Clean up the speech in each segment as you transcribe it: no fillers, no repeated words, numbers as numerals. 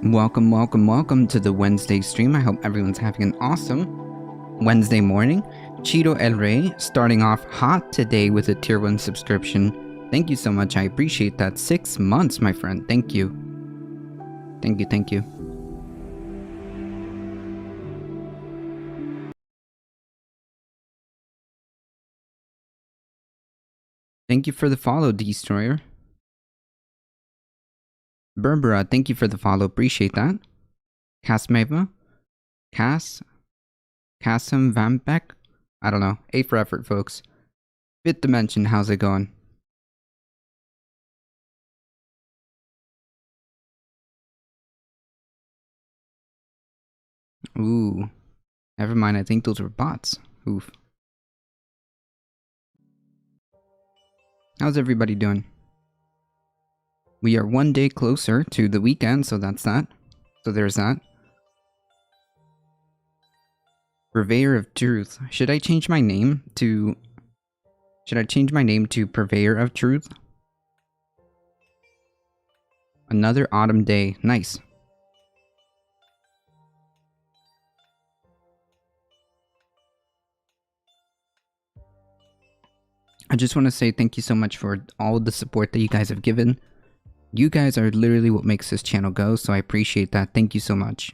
Welcome, welcome, welcome to the Wednesday stream. I hope everyone's having an awesome Wednesday morning. Cheeto El Rey starting off hot today with a tier 1 subscription. Thank you so much. I appreciate that. 6 months, my friend. Thank you. Thank you, thank you. Thank you for the follow, Destroyer. Berbera, thank you for the follow. Appreciate that. Casmeva. Kassam Vampek. I don't know. A for effort, folks. Fifth Dimension, how's it going? Ooh. Never mind, I think those were bots. Oof. How's everybody doing? We are one day closer to the weekend, so that's that. So there's that. Purveyor of Truth. Should I change my name to... Purveyor of Truth? Another autumn day. Nice. I just want to say thank you so much for all the support that you guys have given. You guys are literally what makes this channel go, so I appreciate that. Thank you so much.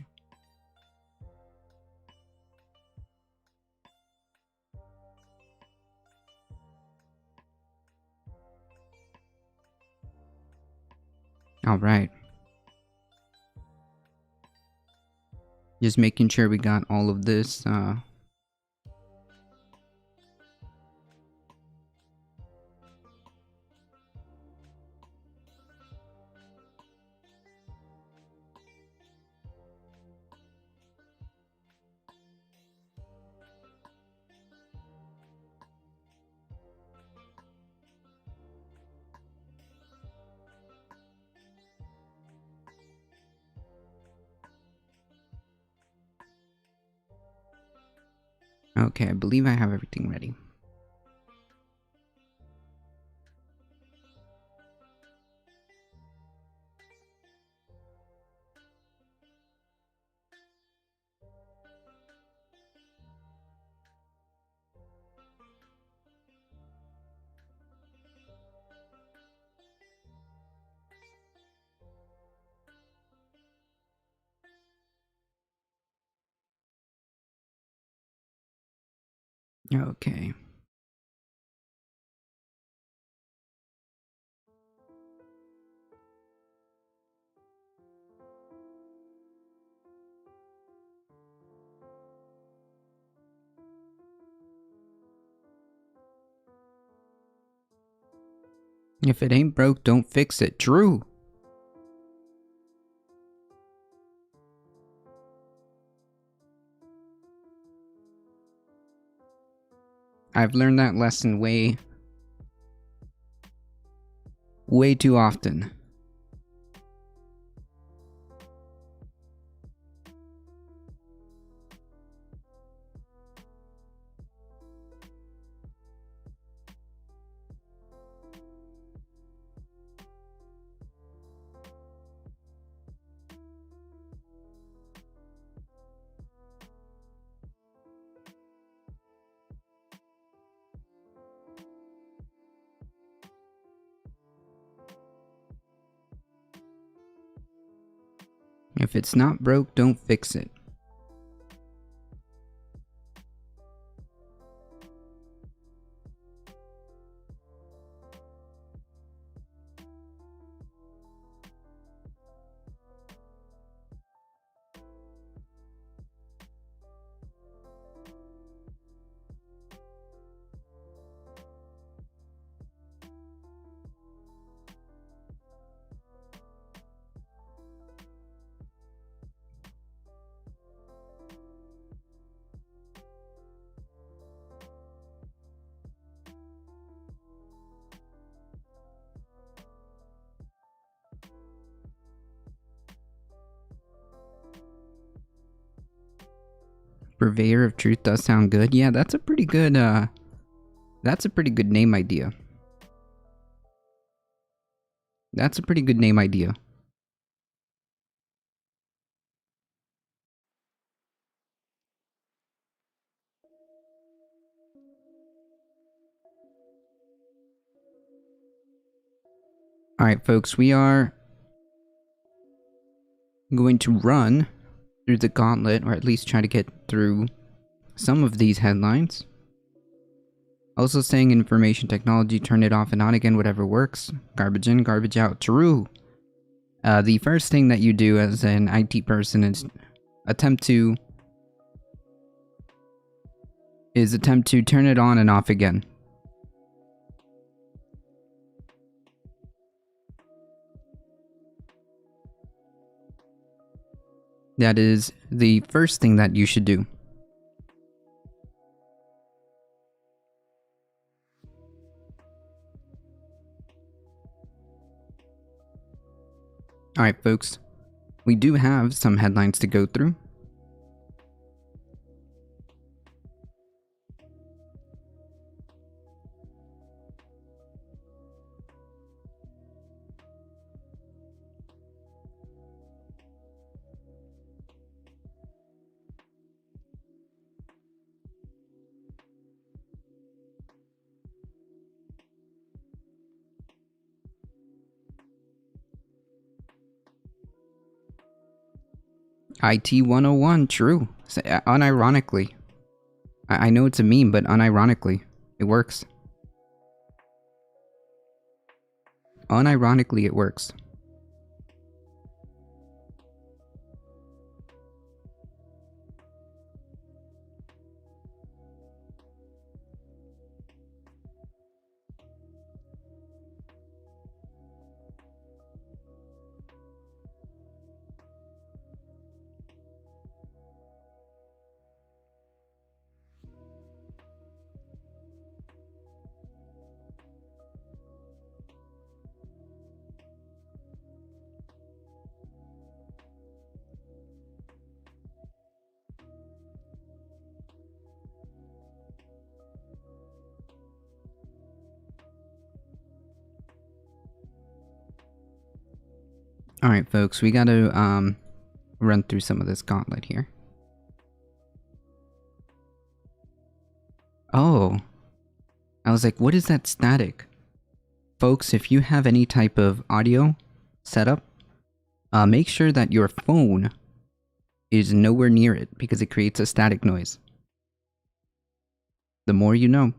Alright. Just making sure we got all of this, Okay, I believe I have everything ready. Okay. If it ain't broke, don't fix it. True. I've learned that lesson way too often. If it's not broke, don't fix it. Purveyor of Truth does sound good. Yeah, that's a pretty good, name idea. That's a pretty good name idea. Alright, folks, we are going to run through the gauntlet, or at least try to get through some of these headlines. Also saying information technology, turn it off and on again, whatever works. Garbage in, garbage out. True. The first thing that you do as an IT person is attempt to turn it on and off again. That is the first thing that you should do. Alright, folks. We do have some headlines to go through. IT 101, true. Unironically. I know it's a meme, but unironically, it works. Unironically, it works. Alright, folks, we gotta, run through some of this gauntlet here. Oh. I was like, what is that static? Folks, if you have any type of audio setup, make sure that your phone is nowhere near it, because it creates a static noise. The more you know.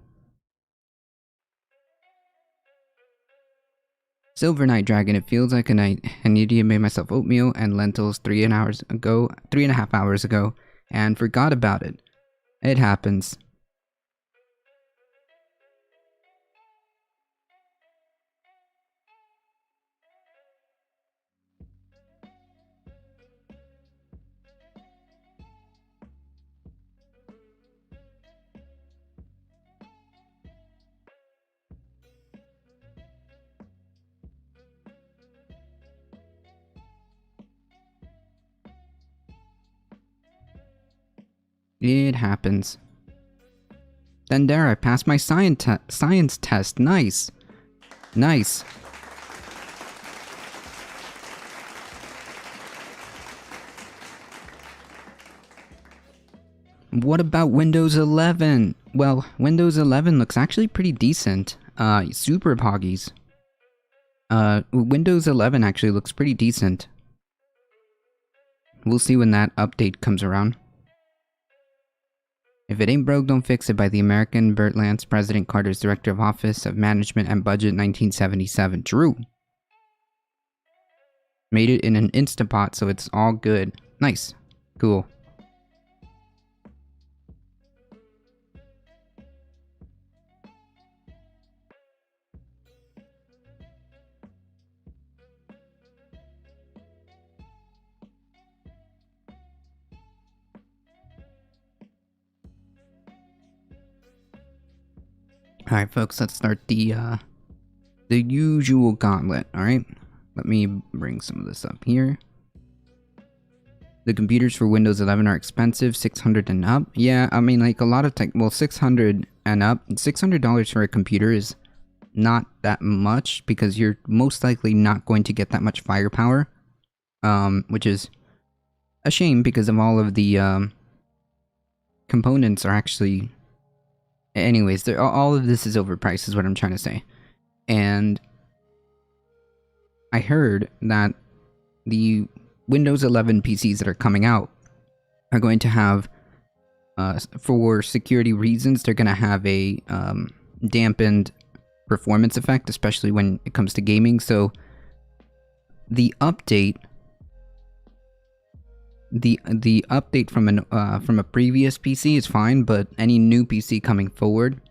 Silver Night Dragon, it feels like a night. An idiot made myself oatmeal and lentils 3.5 hours ago, and forgot about it. It happens. It happens. Then there, I passed my science test. Nice. Nice. What about Windows 11? Well, Windows 11 looks actually pretty decent. Super poggies. Windows 11 actually looks pretty decent. We'll see when that update comes around. If it ain't broke, don't fix it, by the American Burt Lance, President Carter's Director of Office of Management and Budget, 1977. True. Made it in an Instapot, so it's all good. Nice. Cool. Alright, folks, let's start the usual gauntlet, alright? Let me bring some of this up here. The computers for Windows 11 are expensive, $600 and up. Yeah, I mean, like, a lot of tech, well, $600 and up. $600 for a computer is not that much, because you're most likely not going to get that much firepower. Which is a shame, because of all of the, components are actually... Anyways, all of this is overpriced, is what I'm trying to say. And I heard that the Windows 11 PCs that are coming out are going to have, for security reasons, they're going to have a dampened performance effect, especially when it comes to gaming. So the update, the update from a previous PC is fine, but any new PC coming forward,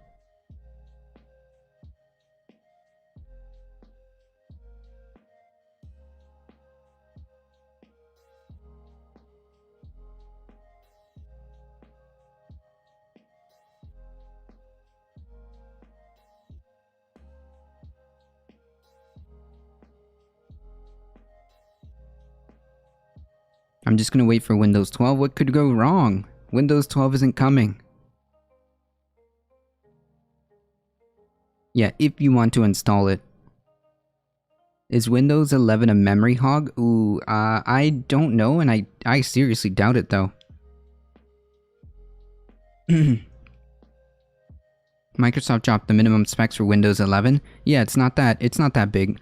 I'm just gonna wait for Windows 12. What could go wrong? Windows 12 isn't coming. Yeah, if you want to install it. Is Windows 11 a memory hog? Ooh, I don't know, and I seriously doubt it, though. Microsoft dropped the minimum specs for Windows 11. Yeah, it's not that big.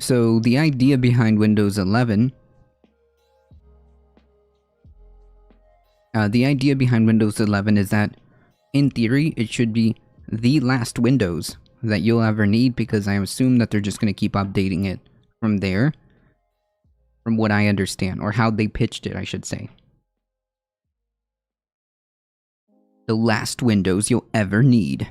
So the idea behind Windows 11, is that, in theory, it should be the last Windows that you'll ever need, because I assume that they're just going to keep updating it from there, from what I understand, or how they pitched it, I should say. The last Windows you'll ever need.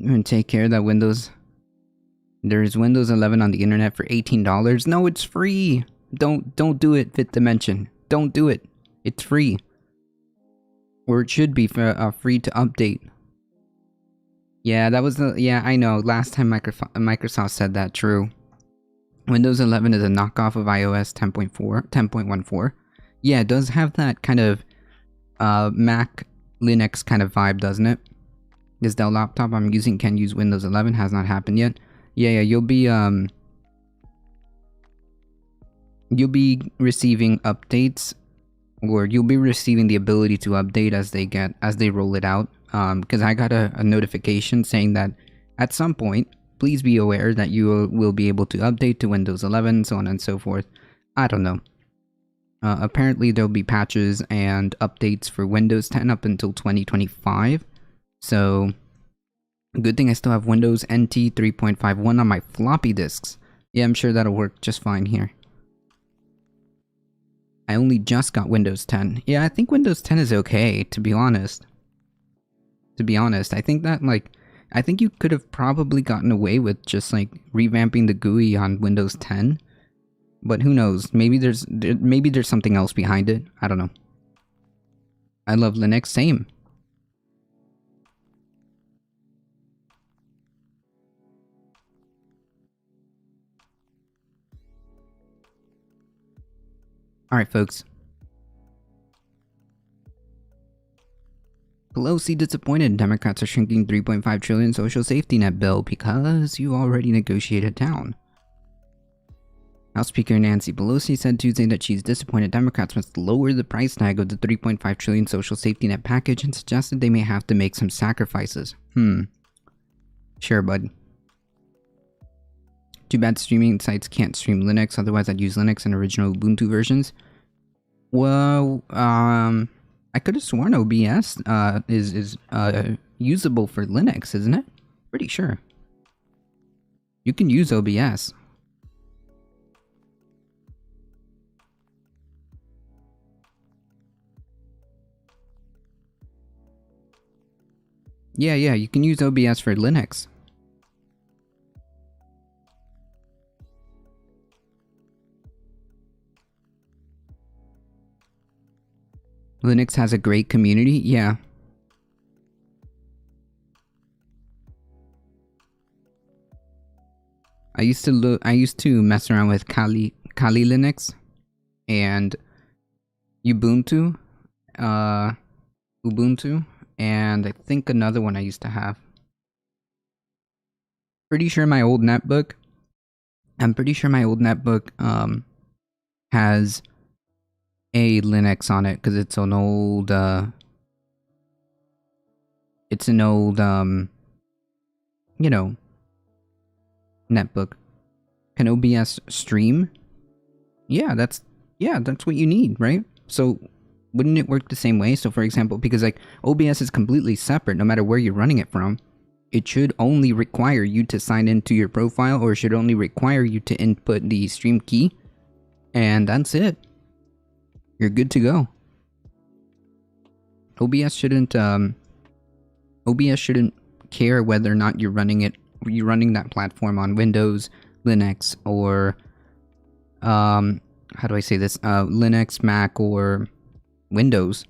And take care that Windows... There's Windows 11 on the internet for $18. No, it's free! Don't do it, Fifth Dimension. Don't do it. It's free. Or it should be free to update. Yeah, that was the... Yeah, I know. Last time Microsoft said that, true. Windows 11 is a knockoff of iOS 10.14. Yeah, it does have that kind of Mac Linux kind of vibe, doesn't it? This Dell laptop I'm using can use Windows 11. Has not happened yet. Yeah, you'll be receiving updates, or you'll be receiving the ability to update as they roll it out. Because I got a notification saying that at some point, please be aware that you will be able to update to Windows 11, so on and so forth. I don't know. Apparently there'll be patches and updates for Windows 10 up until 2025. So, good thing I still have Windows NT 3.51 on my floppy disks. Yeah, I'm sure that'll work just fine here. I only just got Windows 10. Yeah, I think Windows 10 is okay, to be honest. I think that, I think you could have probably gotten away with just, revamping the GUI on Windows 10. But who knows? Maybe there's something else behind it. I don't know. I love Linux, same. Alright, folks. Pelosi disappointed. Democrats are shrinking $3.5 trillion social safety net bill because you already negotiated down. House Speaker Nancy Pelosi said Tuesday that she's disappointed Democrats must lower the price tag of the $3.5 trillion social safety net package and suggested they may have to make some sacrifices. Sure, bud. Too bad streaming sites can't stream Linux, otherwise I'd use Linux and original Ubuntu versions. Well, I could have sworn OBS is usable for Linux, isn't it? Pretty sure. You can use OBS. Yeah, you can use OBS for Linux. Linux has a great community, yeah. I used to mess around with Kali Linux and Ubuntu, and I think another one I used to have. Pretty sure my old netbook has a Linux on it because it's an old netbook. Can OBS stream? Yeah, that's what you need, right? So wouldn't it work the same way? So for example, because like OBS is completely separate no matter where you're running it from, it should only require you to sign into your profile, or should only require you to input the stream key, and that's it. You're good to go. OBS shouldn't care whether or not you're running that platform on Windows, Linux, or how do I say this? Linux, Mac, or Windows.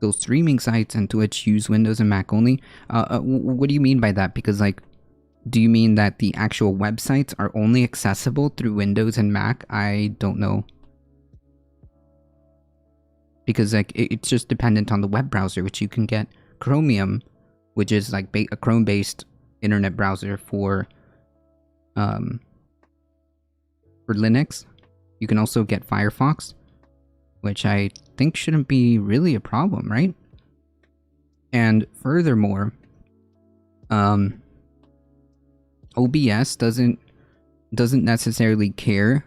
Those streaming sites and Twitch use Windows and Mac only. What do you mean by that? Because like, do you mean that the actual websites are only accessible through Windows and Mac? I don't know. Because like, it's just dependent on the web browser, which you can get Chromium, which is like a Chrome-based internet browser for Linux. You can also get Firefox, which I think shouldn't be really a problem, right? And furthermore, OBS doesn't necessarily care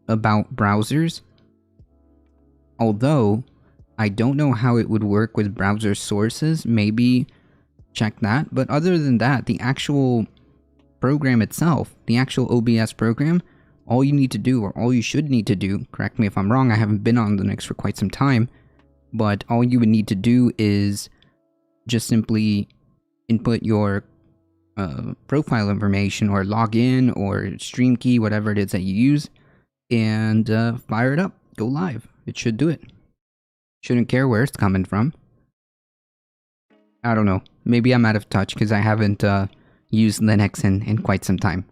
about browsers. Although, I don't know how it would work with browser sources. Maybe check that. But other than that, the actual program itself, the actual OBS program, all you need to do, or all you should need to do, correct me if I'm wrong, I haven't been on Linux for quite some time, but all you would need to do is just simply input your profile information, or log in, or stream key, whatever it is that you use, and fire it up, go live. It should do it. Shouldn't care where it's coming from. I don't know. Maybe I'm out of touch because I haven't used Linux in quite some time.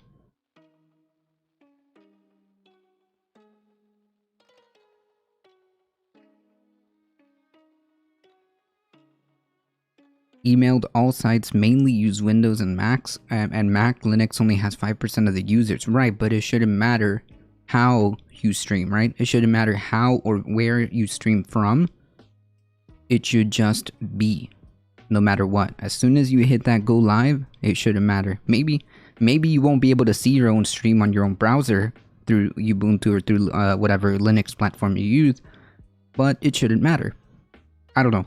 Emailed all sites mainly use Windows and Macs, and Mac Linux only has 5% of the users. Right, but it shouldn't matter how you stream, right? It shouldn't matter how or where you stream from. It should just be, no matter what. As soon as you hit that go live, it shouldn't matter. Maybe you won't be able to see your own stream on your own browser through Ubuntu or through whatever Linux platform you use, but it shouldn't matter. I don't know.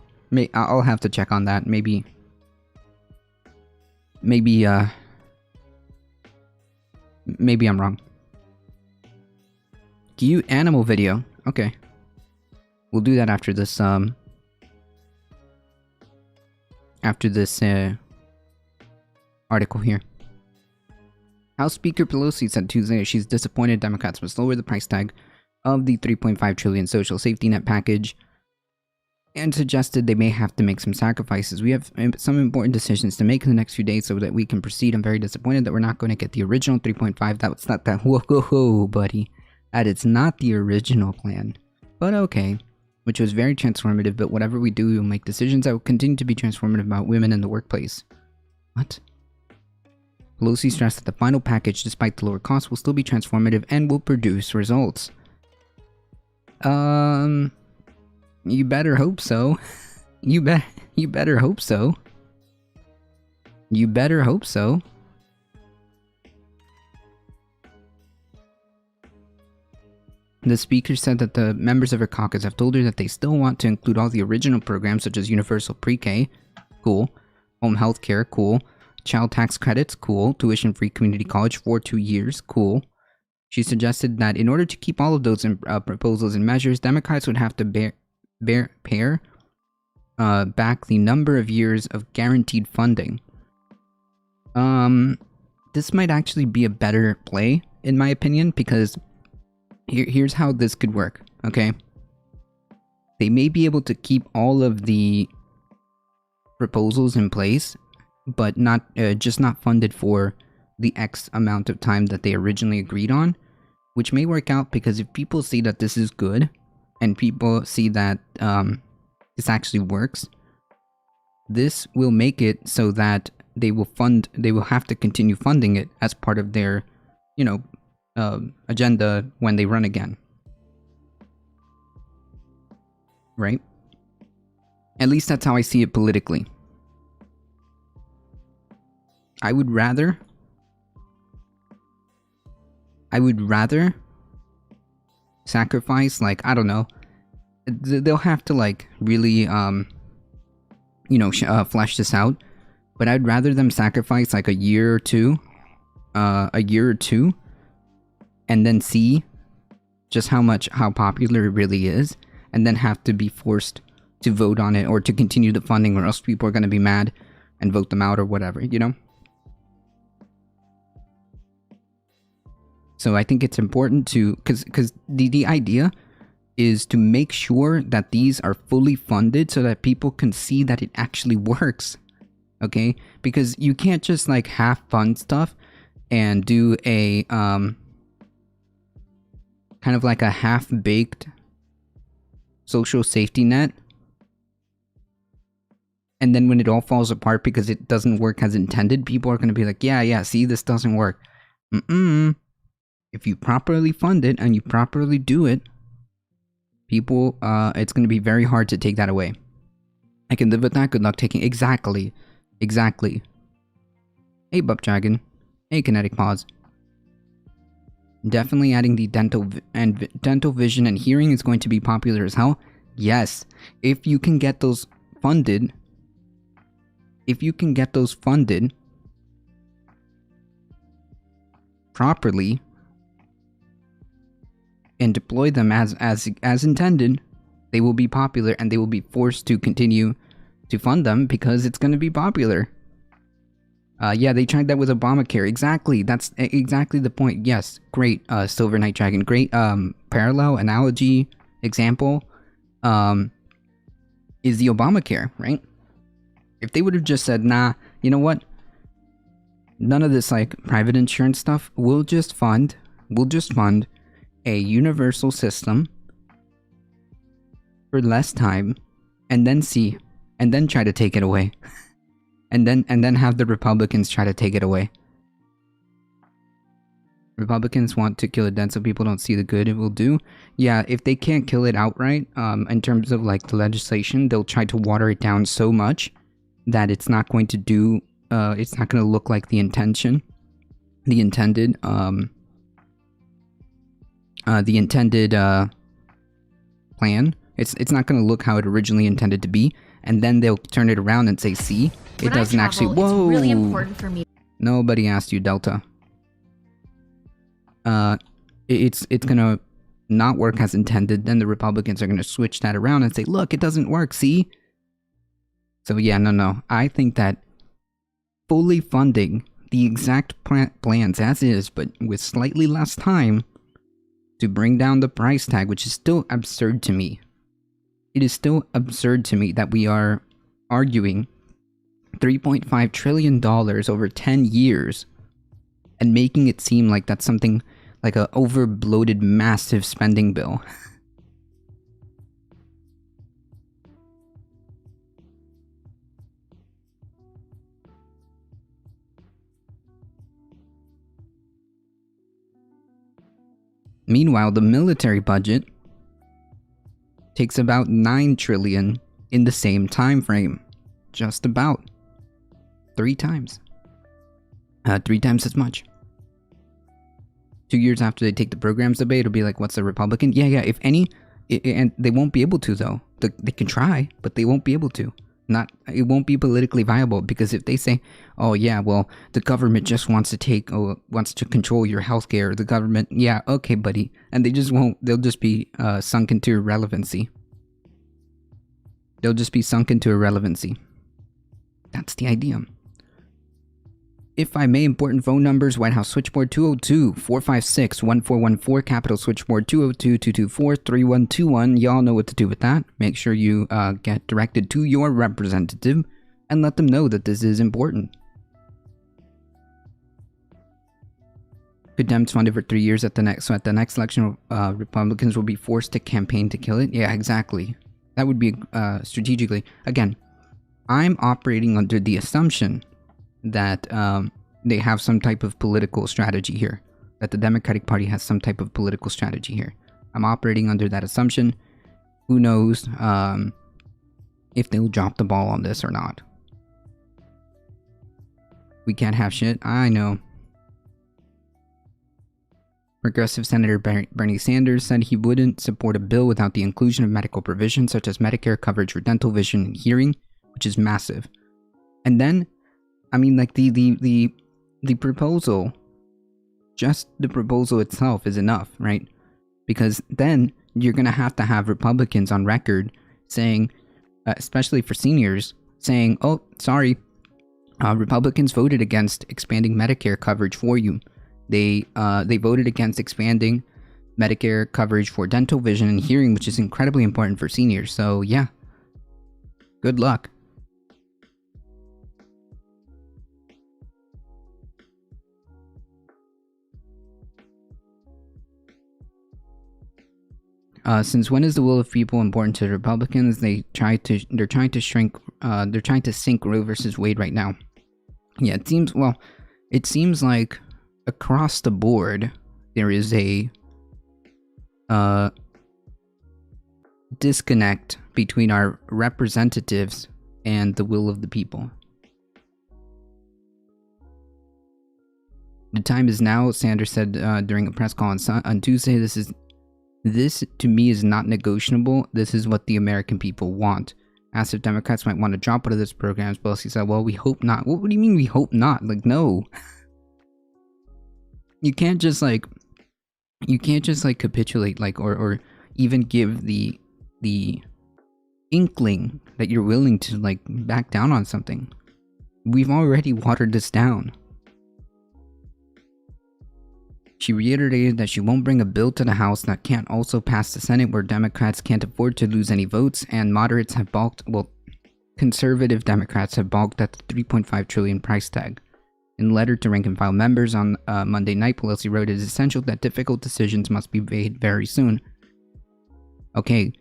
I'll have to check on that. Maybe I'm wrong. Cute animal video. Okay. We'll do that after this article here. House Speaker Pelosi said Tuesday she's disappointed Democrats must lower the price tag of the $3.5 trillion social safety net package, and suggested they may have to make some sacrifices. We have some important decisions to make in the next few days so that we can proceed. I'm very disappointed that we're not going to get the original 3.5. That's not that. Whoa, buddy. That it's not the original plan. But okay. Which was very transformative, but whatever we do, we will make decisions that will continue to be transformative about women in the workplace. What? Pelosi stressed that the final package, despite the lower cost, will still be transformative and will produce results. You better hope so. You better hope so. You better hope so. The speaker said that the members of her caucus have told her that they still want to include all the original programs such as universal pre-K, cool, home health care, cool, child tax credits, cool, tuition-free community college for 2 years, cool. She suggested that in order to keep all of those proposals and measures, Democrats would have to pair back the number of years of guaranteed funding. This might actually be a better play, in my opinion, because here's how this could work, okay? They may be able to keep all of the proposals in place, but not just not funded for the X amount of time that they originally agreed on, which may work out because if people see that this is good, and people see that this actually works, this will make it so that they will have to continue funding it as part of their, agenda when they run again. Right? At least that's how I see it politically. I would rather sacrifice, like, I don't know, they'll have to, like, really, flesh this out, but I'd rather them sacrifice, like, a year or two, and then see just how popular it really is, and then have to be forced to vote on it, or to continue the funding, or else people are going to be mad and vote them out, or whatever, So I think it's important to, because the idea is to make sure that these are fully funded so that people can see that it actually works, okay? Because you can't just, like, half fund stuff and do a, kind of like a half-baked social safety net, and then when it all falls apart because it doesn't work as intended, people are going to be like, yeah, see, this doesn't work. If you properly fund it and you properly do it, people, it's going to be very hard to take that away. I can live with that. Good luck taking... Exactly. Hey, Bup Dragon. Hey, Kinetic Pause. Definitely adding the dental vision and hearing is going to be popular as hell. Yes. If you can get those funded... properly and deploy them as intended, they will be popular, and they will be forced to continue to fund them because it's going to be popular. Yeah, they tried that with Obamacare. Exactly. That's exactly the point. Yes. Great, Silver Knight Dragon. Great parallel, analogy, example is the Obamacare, right? If they would have just said, nah, you know what? None of this, like, private insurance stuff. We'll just fund a universal system for less time, and then try to take it away. and then have the Republicans try to take it away. Republicans want to kill it dead so people don't see the good it will do. Yeah, if they can't kill it outright, in terms of, like, the legislation, they'll try to water it down so much that it's not going to do, it's not going to look like the intended plan. It's not going to look how it originally intended to be, and then they'll turn it around and say, see, it doesn't actually... Whoa! It's really important for me. Nobody asked you, Delta. It's gonna not work as intended, then the Republicans are gonna switch that around and say, look, it doesn't work, see? So yeah, no. I think that fully funding the exact plans as is, but with slightly less time to bring down the price tag, which is still absurd to me. It is still absurd to me that we are arguing $3.5 trillion over 10 years and making it seem like that's something like a over-bloated massive spending bill. Meanwhile, the military budget takes about $9 trillion in the same time frame. Just about. 3 times. 3 times as much. 2 years after they take the programs debate, it'll be like, what's the Republican? Yeah, if any, and they won't be able to, though. They can try, but they won't be able to. It won't be politically viable, because if they say, oh yeah, well, the government just wants to control your healthcare, the government, yeah, okay, buddy, and they just won't, they'll just be sunk into irrelevancy. They'll just be sunk into irrelevancy. That's the idea. If I may, important phone numbers: White House switchboard 202-456-1414, Capitol switchboard 202-224-3121. Y'all know what to do with that. Make sure you get directed to your representative and let them know that this is important. Could Dems fund it for 3 years at the next election? Republicans will be forced to campaign to kill it. Yeah, exactly. That would be strategically. Again, I'm operating under the assumption that they have some type of political strategy here. That the Democratic Party has some type of political strategy here. I'm operating under that assumption. Who knows if they'll drop the ball on this or not. We can't have shit. I know. Progressive Senator Bernie Sanders said he wouldn't support a bill without the inclusion of medical provisions such as Medicare coverage for dental, vision, and hearing, which is massive. And then, I mean, like the proposal, just the proposal itself is enough, right? Because then you're gonna have to have Republicans on record saying, especially for seniors, saying, "Oh, sorry, Republicans voted against expanding Medicare coverage for you. They voted against expanding Medicare coverage for dental, vision, and hearing, which is incredibly important for seniors. So yeah, good luck." Since when is the will of people important to the Republicans? They're trying to sink Roe versus Wade right now. Yeah, it seems like across the board there is a disconnect between our representatives and the will of the people. The time is now, Sanders said during a press call on Tuesday. This to me is not negotiable. This is what the American people want. Asked if Democrats might want to drop out of this program, Pelosi said, "Well, we hope not." What do you mean we hope not? Like, no. You can't just capitulate, like, or even give the inkling that you're willing to, like, back down on something. We've already watered this down. She reiterated that she won't bring a bill to the House that can't also pass the Senate, where Democrats can't afford to lose any votes, and moderates have balked, well, conservative Democrats have balked at the $3.5 trillion price tag. In a letter to rank-and-file members on Monday night, Pelosi wrote, "It is essential that difficult decisions must be made very soon." Okay,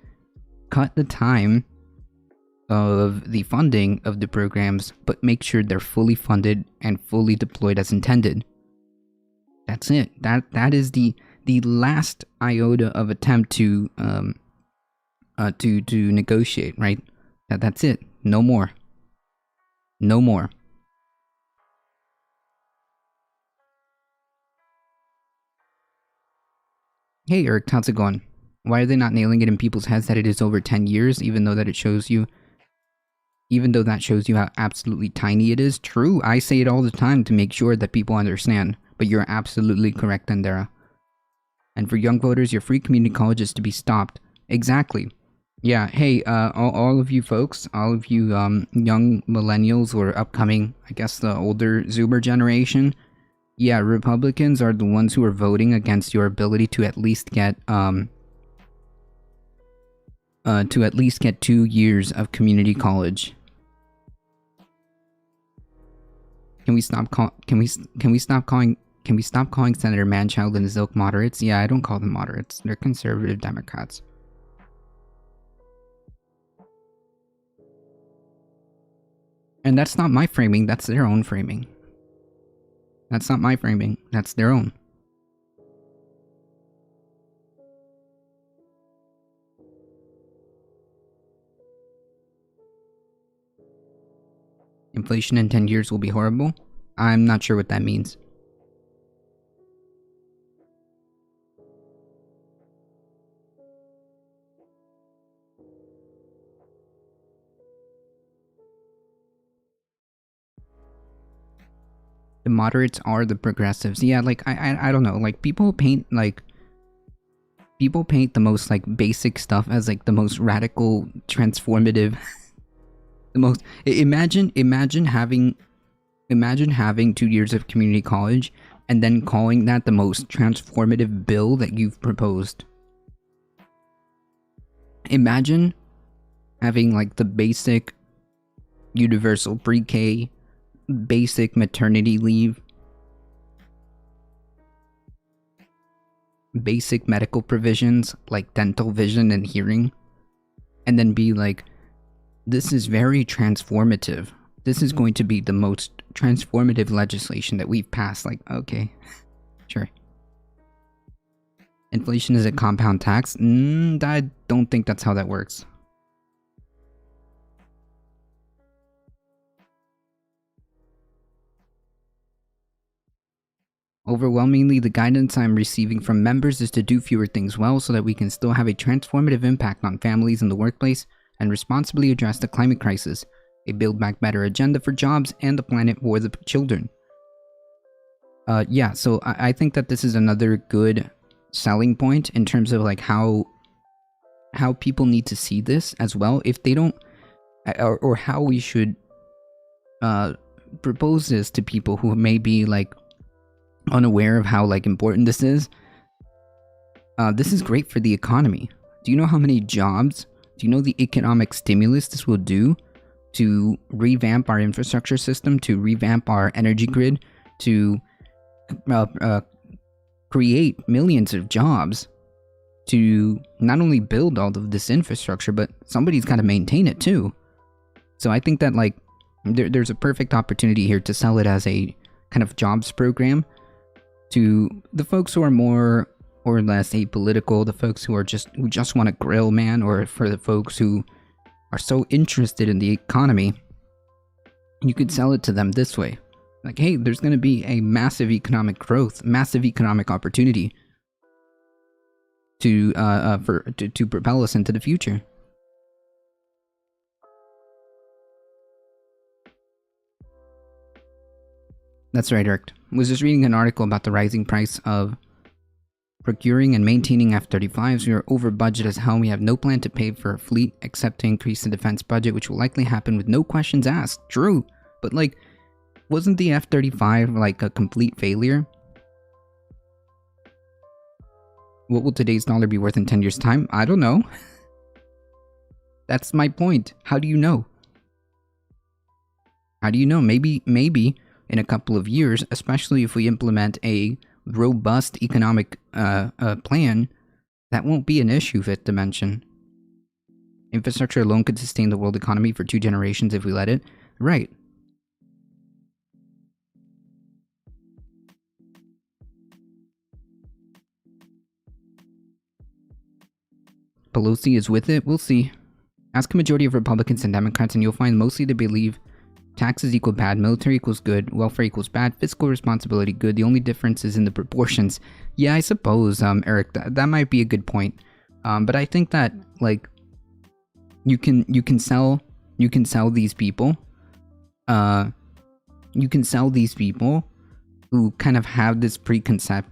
cut the time of the funding of the programs, but make sure they're fully funded and fully deployed as intended. That's it. That is the last iota of attempt to negotiate, right? That's it. No more. No more. Hey Eric, how's it going? Why are they not nailing it in people's heads that it is over 10 years, even though that shows you how absolutely tiny it is? True, I say it all the time to make sure that people understand, but you're absolutely correct, Andera. And for young voters, your free community college is to be stopped. Exactly. Yeah, hey, all of you folks, all of you young millennials or upcoming, I guess the older Zoomer generation, yeah, Republicans are the ones who are voting against your ability to at least get 2 years of community college. Can we stop calling Senator Manchild and his ilk moderates? Yeah, I don't call them moderates. They're conservative Democrats. And that's not my framing, that's their own framing. That's not my framing, that's their own. Inflation in 10 years will be horrible? I'm not sure what that means. The moderates are the progressives. Yeah, like, I don't know. Like, people paint people paint the most like basic stuff as like the most radical, transformative. The most. Imagine having 2 years of community college and then calling that the most transformative bill that you've proposed. Imagine having like the basic universal pre-K, basic maternity leave, basic medical provisions like dental, vision, and hearing, and then be like, this is very transformative. This is going to be the most transformative legislation that we've passed. Like, okay, sure. Inflation is a compound tax? I don't think that's how that works. Overwhelmingly, the guidance I'm receiving from members is to do fewer things well so that we can still have a transformative impact on families in the workplace and responsibly address the climate crisis, a Build Back Better agenda for jobs and the planet for the children. Yeah, so I think that this is another good selling point in terms of like how people need to see this as well. If they don't, or how we should propose this to people who may be like unaware of how like important this is. This is great for the economy. Do you know how many jobs? Do you know the economic stimulus this will do to revamp our infrastructure system, to revamp our energy grid, to create millions of jobs, to not only build all of this infrastructure, but somebody's got to maintain it too. So I think that like there's a perfect opportunity here to sell it as a kind of jobs program to the folks who are more or less apolitical, the folks who just want to grill, man, or for the folks who are so interested in the economy. You could sell it to them this way. Like, hey, there's going to be a massive economic growth, massive economic opportunity to propel us into the future. That's right, Eric. I was just reading an article about the rising price of procuring and maintaining F-35s. We are over budget as hell. We have no plan to pay for a fleet except to increase the defense budget, which will likely happen with no questions asked. True, but like, wasn't the F-35 like a complete failure? What will today's dollar be worth in 10 years' time? I don't know. That's my point. How do you know? How do you know? Maybe in a couple of years, especially if we implement a robust economic plan, that won't be an issue, fifth dimension. Infrastructure alone could sustain the world economy for 2 generations if we let it. Right. Pelosi is with it? We'll see. Ask a majority of Republicans and Democrats and you'll find mostly they believe taxes equal bad, military equals good, welfare equals bad, fiscal responsibility good. The only difference is in the proportions. Yeah, I suppose, Eric, that might be a good point. But I think that like you can sell these people. You can sell these people who kind of have this preconceived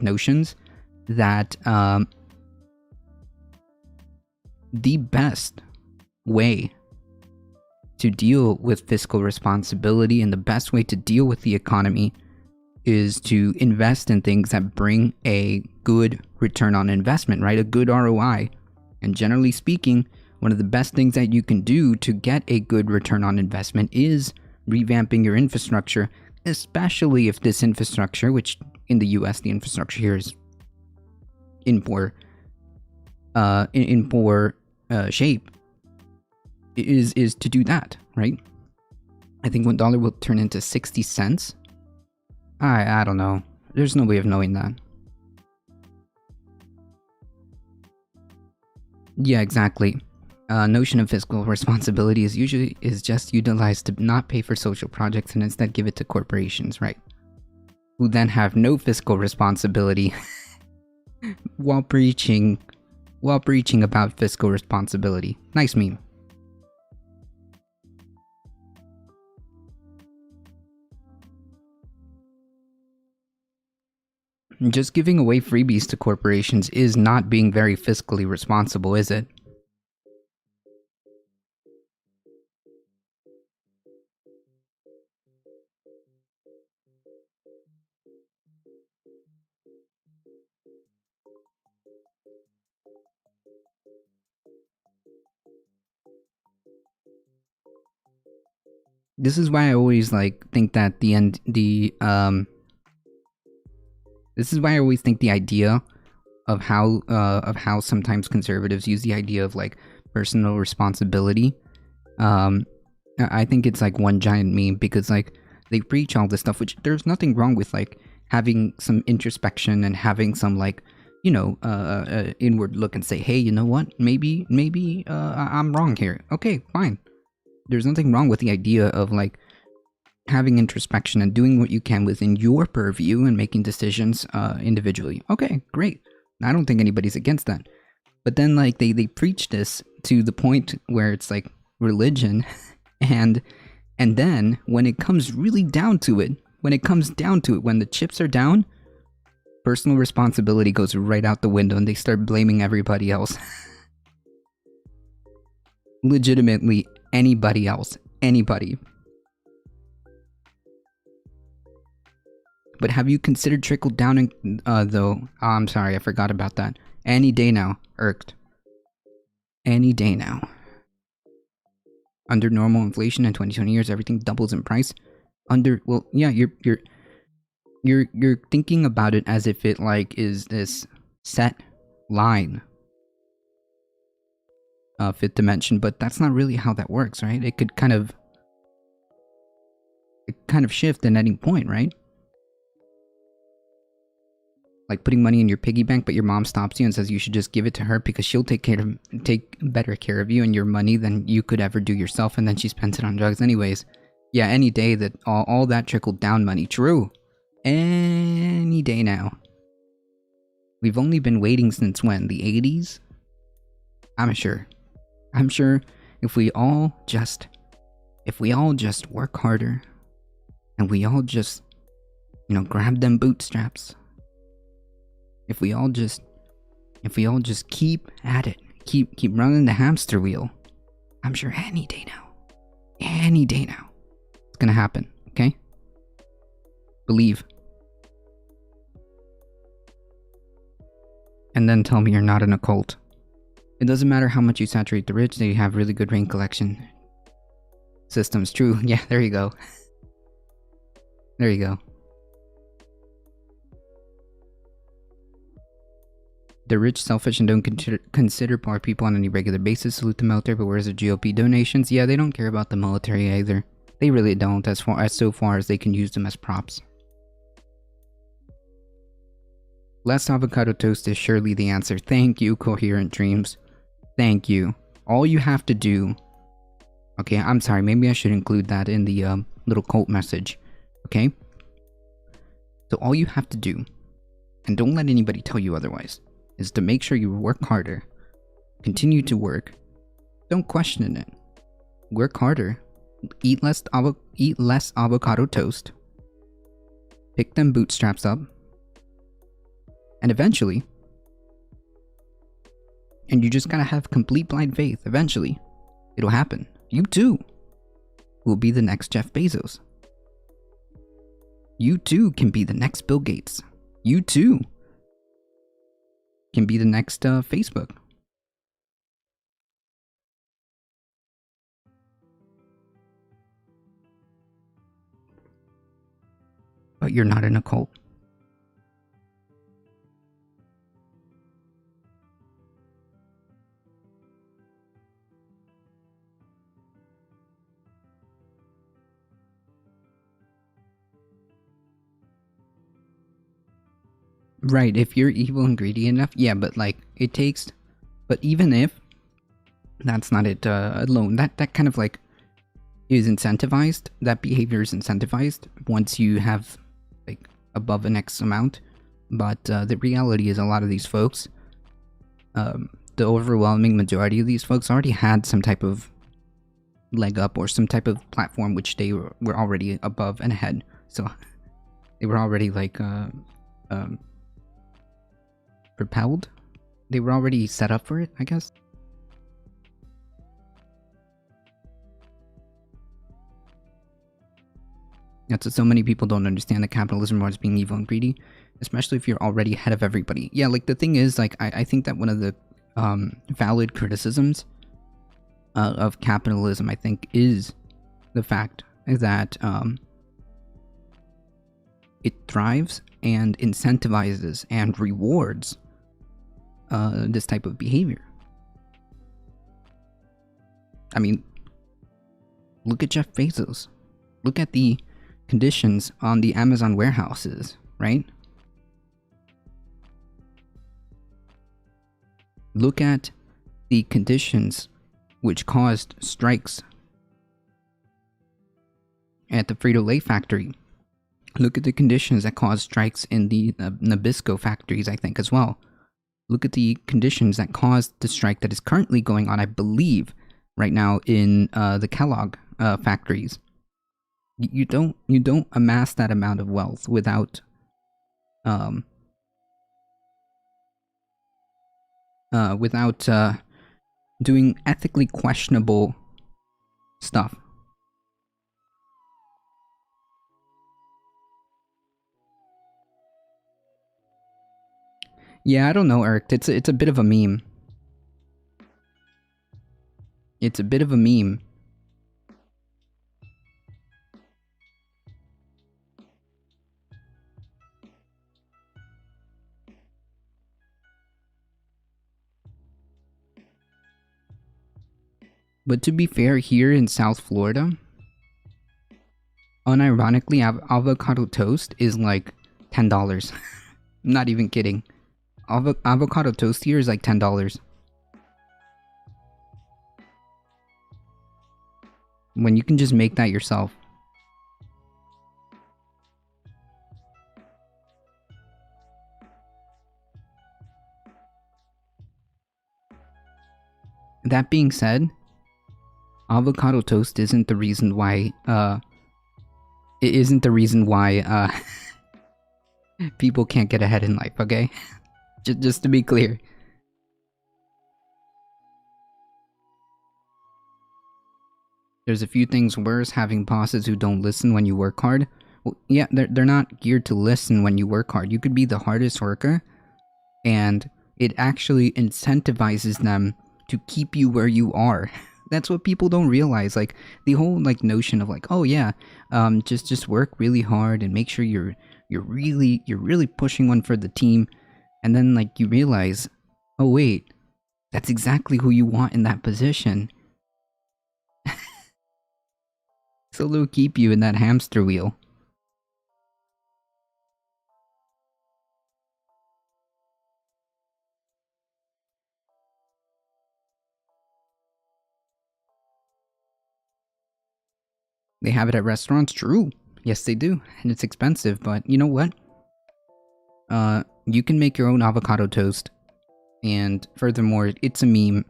notions that the best way to deal with fiscal responsibility and the best way to deal with the economy is to invest in things that bring a good return on investment, right? A good ROI. And generally speaking, one of the best things that you can do to get a good return on investment is revamping your infrastructure, especially if this infrastructure, which in the US, the infrastructure here is in poor shape, is to do that, right? I think $1 will turn into 60 cents. I don't know. There's no way of knowing that. Yeah, exactly. Notion of fiscal responsibility is just utilized to not pay for social projects and instead give it to corporations, right? Who then have no fiscal responsibility while preaching about fiscal responsibility. Nice meme. Just giving away freebies to corporations is not being very fiscally responsible, is it? This is why I always think that this is why I always think the idea of how sometimes conservatives use the idea of personal responsibility. I think it's one giant meme, because they preach all this stuff, which there's nothing wrong with having some introspection and having some inward look and say, hey, you know what? Maybe I'm wrong here. Okay, fine. There's nothing wrong with the idea of having introspection and doing what you can within your purview and making decisions individually. Okay, great. I don't think anybody's against that. But then they preach this to the point where it's religion, and then when it comes really down to it, when the chips are down, personal responsibility goes right out the window and they start blaming everybody else. Legitimately anybody else. Anybody. But have you considered trickle downing, though? Oh, I'm sorry, I forgot about that. Any day now. Irked. Any day now. Under normal inflation in 2020 years, everything doubles in price. Well, yeah, you're thinking about it as if it is this set line. Fifth dimension, but that's not really how that works, right? It could kind of shift at any point, right? Like putting money in your piggy bank, but your mom stops you and says you should just give it to her because she'll take better care of you and your money than you could ever do yourself, and then she spends it on drugs anyways. Yeah, any day that all that trickled down money. True. Any day now. We've only been waiting since when? The 80s? I'm sure if we all just work harder and we all just, grab them bootstraps. If we all just keep at it, keep running the hamster wheel, I'm sure any day now, it's gonna happen, okay? Believe. And then tell me you're not in a cult. It doesn't matter how much you saturate the rich, they have really good rain collection systems. True, yeah, there you go. There you go. The rich, selfish, and don't consider poor people on any regular basis. Salute the military, but where's the GOP donations? Yeah, they don't care about the military either. They really don't, so far as they can use them as props. Less avocado toast is surely the answer. Thank you, Coherent Dreams. Thank you. All you have to do... Okay, I'm sorry, maybe I should include that in the little cult message. Okay? So all you have to do, and don't let anybody tell you otherwise, is to make sure you work harder. Continue to work. Don't question it. Work harder. Eat less avocado toast. Pick them bootstraps up. And eventually, and you just gotta have complete blind faith, eventually, it'll happen. You too will be the next Jeff Bezos. You too can be the next Bill Gates. You too can be the next Facebook. But you're not in a cult. Right, if you're evil and greedy enough, yeah, but it takes, but even if that's not it alone, that kind of is incentivized, that behavior is incentivized once you have above an X amount, but the reality is a lot of these folks, the overwhelming majority of these folks already had some type of leg up or some type of platform which they were already above and ahead, so they were already propelled. They were already set up for it, I guess. That's what so many people don't understand, that capitalism was being evil and greedy, especially if you're already ahead of everybody. Yeah, like the thing is, like I think that one of the valid criticisms of capitalism, I think, is the fact that it thrives and incentivizes and rewards this type of behavior. I mean, look at Jeff Bezos. Look at the conditions on the Amazon warehouses, right? Look at the conditions which caused strikes at the Frito-Lay factory. Look at the conditions that caused strikes in the Nabisco factories, I think, as well. Look at the conditions that caused the strike that is currently going on, I believe, right now in the Kellogg factories. You don't amass that amount of wealth without doing ethically questionable stuff. Yeah, I don't know, Eric. It's a bit of a meme. It's a bit of a meme. But to be fair, here in South Florida, unironically, avocado toast is like $10. I'm not even kidding. Avocado toast here is like $10. When you can just make that yourself. That being said, avocado toast isn't the reason why, it isn't the reason why, people can't get ahead in life, okay? Just to be clear. There's a few things worse, having bosses who don't listen when you work hard. Well, yeah, they're not geared to listen when you work hard. You could be the hardest worker, and it actually incentivizes them to keep you where you are. That's what people don't realize. Like the whole like notion of like, oh yeah, just work really hard and make sure you're really pushing one for the team, and then like you realize, oh wait, that's exactly who you want in that position. So they'll keep you in that hamster wheel. They have it at restaurants, true. Yes, they do, and it's expensive, but you know what? You can make your own avocado toast, and furthermore, it's a meme.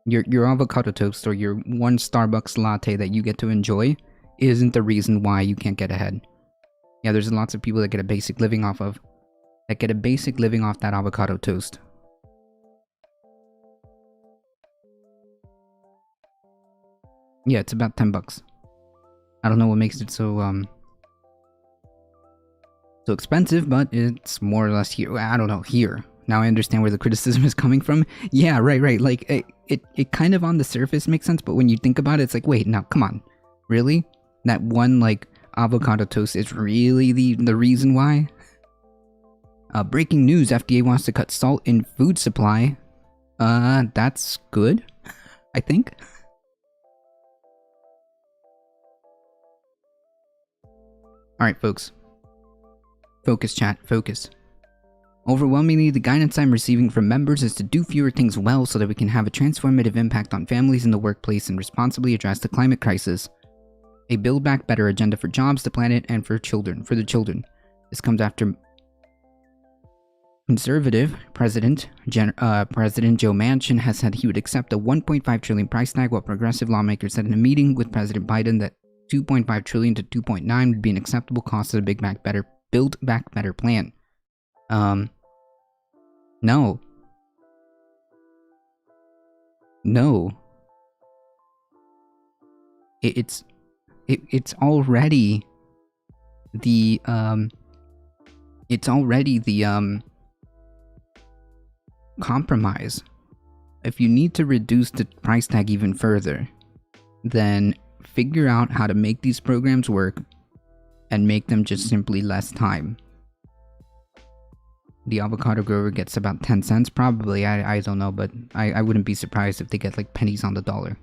Your avocado toast or your one Starbucks latte that you get to enjoy isn't the reason why you can't get ahead. Yeah, there's lots of people that get a basic living off of, that avocado toast. Yeah, it's about $10. I don't know what makes it so expensive, but it's more or less here. I don't know, here. Now I understand where the criticism is coming from. Yeah, right. Like, it kind of on the surface makes sense, but when you think about it, it's like, wait, now, come on. Really? That one, like, avocado toast is really the reason why? Breaking news, FDA wants to cut salt in food supply. That's good, I think. Alright, folks. Focus, chat. Focus. Overwhelmingly, the guidance I'm receiving from members is to do fewer things well so that we can have a transformative impact on families in the workplace and responsibly address the climate crisis. A Build Back Better agenda for jobs, the planet, and for the children. This comes after Conservative President Joe Manchin has said he would accept a $1.5 trillion price tag, while progressive lawmakers said in a meeting with President Biden that $2.5 trillion to $2.9 would be an acceptable cost of the Build Back Better plan. No. No. It's already the compromise. If you need to reduce the price tag even further, then figure out how to make these programs work and make them just simply less time. The avocado grower gets about 10 cents probably. I don't know, but I wouldn't be surprised if they get like pennies on the dollar.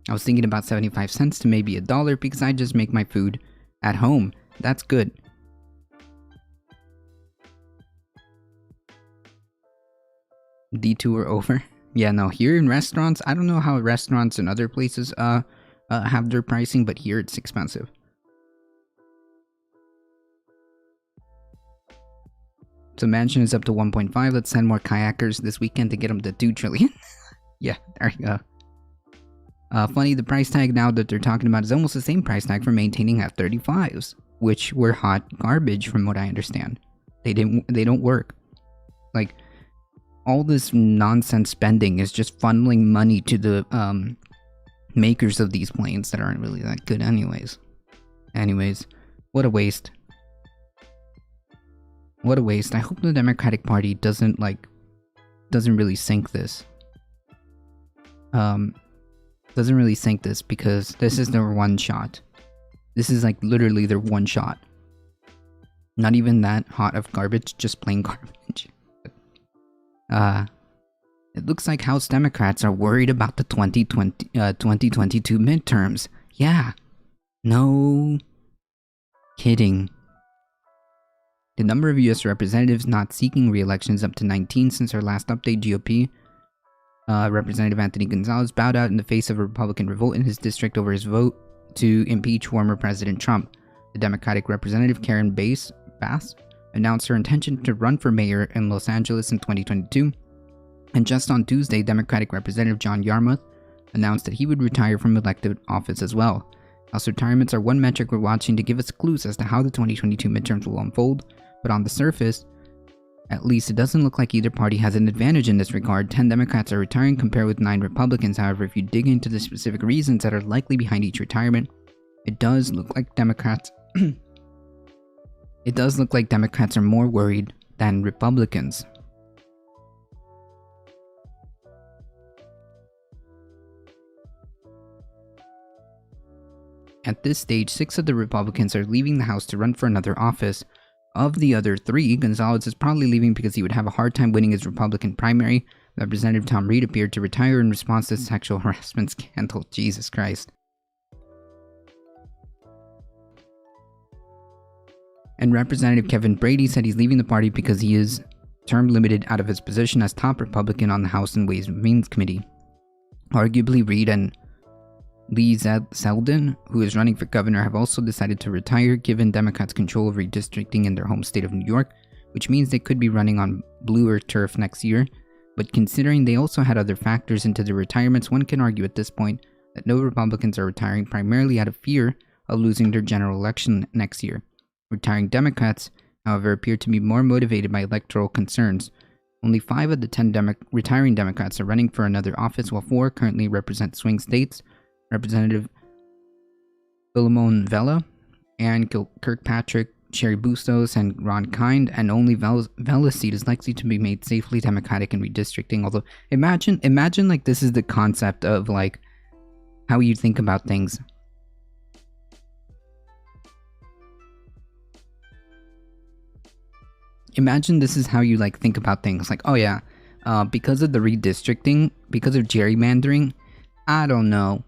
I was thinking about 75 cents to maybe $1 because I just make my food at home. That's good. Detour over. Yeah, no, here in restaurants, I don't know how restaurants and other places have their pricing, but here it's expensive. So mansion is up to 1.5. Let's send more kayakers this weekend to get them to 2 trillion. Yeah, there you go. Funny, the price tag now that they're talking about is almost the same price tag for maintaining F-35s, which were hot garbage from what I understand. They don't work. Like, all this nonsense spending is just funneling money to the makers of these planes that aren't really that good anyways. Anyways, what a waste. What a waste. I hope the Democratic Party doesn't really sink this. Doesn't really sink this because this is their one shot. This is like literally their one shot. Not even that hot of garbage, just plain garbage. It looks like House Democrats are worried about the 2022 midterms. Yeah. No kidding. The number of U.S. representatives not seeking re-election is up to 19 since our last update. GOP Representative Anthony Gonzalez bowed out in the face of a Republican revolt in his district over his vote to impeach former President Trump. The Democratic Representative Karen Bass announced her intention to run for mayor in Los Angeles in 2022. And just on Tuesday, Democratic Representative John Yarmuth announced that he would retire from elected office as well. House retirements are one metric we're watching to give us clues as to how the 2022 midterms will unfold, but on the surface, at least it doesn't look like either party has an advantage in this regard. 10 Democrats are retiring compared with 9 Republicans. However, if you dig into the specific reasons that are likely behind each retirement, it does look like Democrats are more worried than Republicans. At this stage, 6 of the Republicans are leaving the House to run for another office. Of the other 3, Gonzalez is probably leaving because he would have a hard time winning his Republican primary. Representative Tom Reed appeared to retire in response to the sexual harassment scandal. Jesus Christ. And Representative Kevin Brady said he's leaving the party because he is term limited out of his position as top Republican on the House and Ways and Means Committee. Arguably, Reed and Lee Zeldin, who is running for governor, have also decided to retire given Democrats' control of redistricting in their home state of New York, which means they could be running on bluer turf next year. But considering they also had other factors into their retirements, one can argue at this point that no Republicans are retiring primarily out of fear of losing their general election next year. Retiring Democrats, however, appear to be more motivated by electoral concerns. Only 5 of the 10 retiring Democrats are running for another office, while 4 currently represent swing states. Representative Philemon Vela, Aaron Kirkpatrick, Sherry Bustos, and Ron Kind, and only Vela's seat is likely to be made safely Democratic in redistricting. Although, imagine like this is the concept of like how you think about things. Imagine this is how you like think about things. Like, oh yeah, because of the redistricting, because of gerrymandering, I don't know.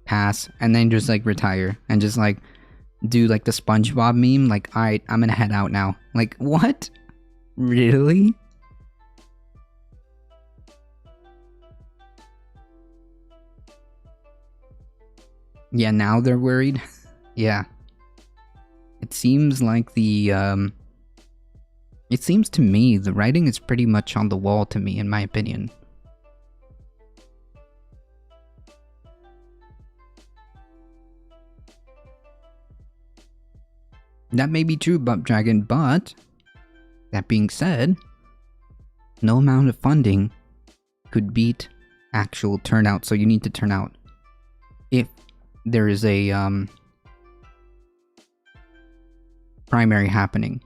Pass, and then just like retire and just like do like the SpongeBob meme, like, alright, I'm gonna head out now. Like, what? Really? Yeah, now they're worried. Yeah. It seems like it seems to me the writing is pretty much on the wall to me, in my opinion. That may be true, Bump Dragon, but that being said, no amount of funding could beat actual turnout. So you need to turn out. If there is a primary happening.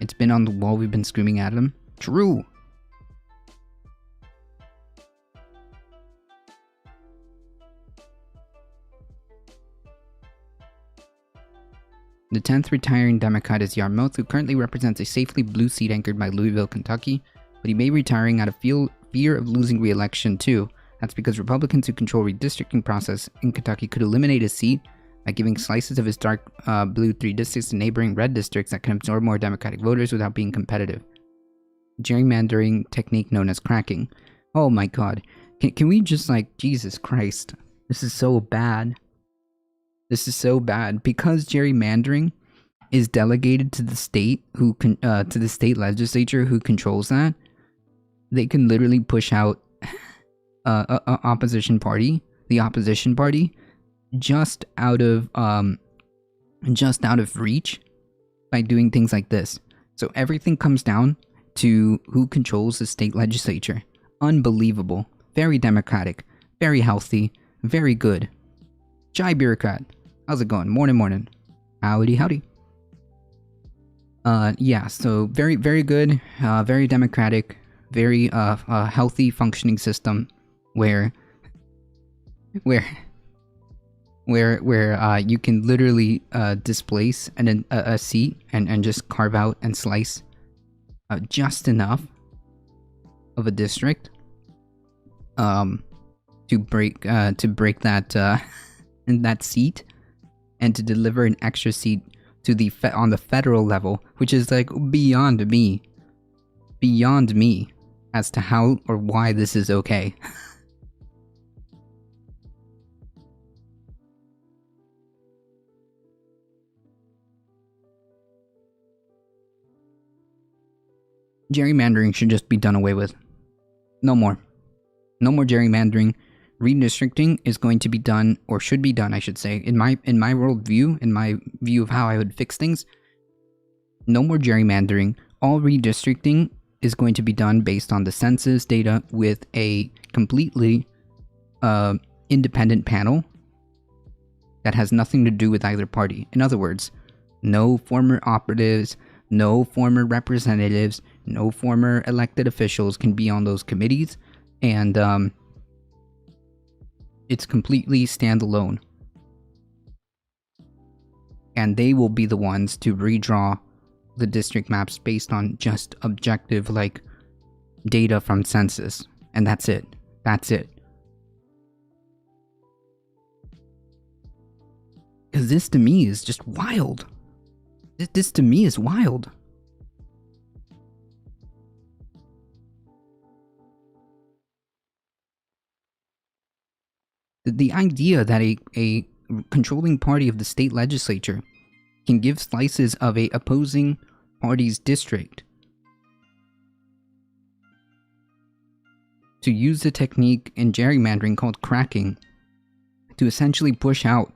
It's been on the wall, we've been screaming at him. True. The 10th retiring Democrat is Yarmouth, who currently represents a safely blue seat anchored by Louisville, Kentucky, but he may be retiring out of fear of losing re-election too. That's because Republicans who control redistricting process in Kentucky could eliminate a seat by giving slices of his dark blue 3 districts to neighboring red districts that can absorb more Democratic voters without being competitive. Gerrymandering technique known as cracking. Oh my god. Can we just Jesus Christ. This is so bad. This is so bad. Because gerrymandering is delegated to the state to the state legislature who controls that, they can literally push out the opposition party, just out of reach by doing things like this. So everything comes down to who controls the state legislature. Unbelievable. Very democratic. Very healthy. Very good. Chai bureaucrat. How's it going? Morning. Howdy. Yeah, so very good, very democratic, very healthy functioning system where you can literally displace a seat and just carve out and slice just enough of a district to break that that seat and to deliver an extra seat to on the federal level, which is beyond me as to how or why this is okay. Gerrymandering should just be done away with. No more gerrymandering. Redistricting is going to be done, or should be done, I should say, in my worldview, in my view of how I would fix things. No more gerrymandering. All redistricting is going to be done based on the census data with a completely independent panel that has nothing to do with either party. In other words, no former operatives, no former representatives, no former elected officials can be on those committees, and it's completely standalone. And they will be the ones to redraw the district maps based on just objective, data from census. And that's it. Because this to me is just wild. This to me is wild. The idea that a controlling party of the state legislature can give slices of a opposing party's district to use the technique in gerrymandering called cracking to essentially push out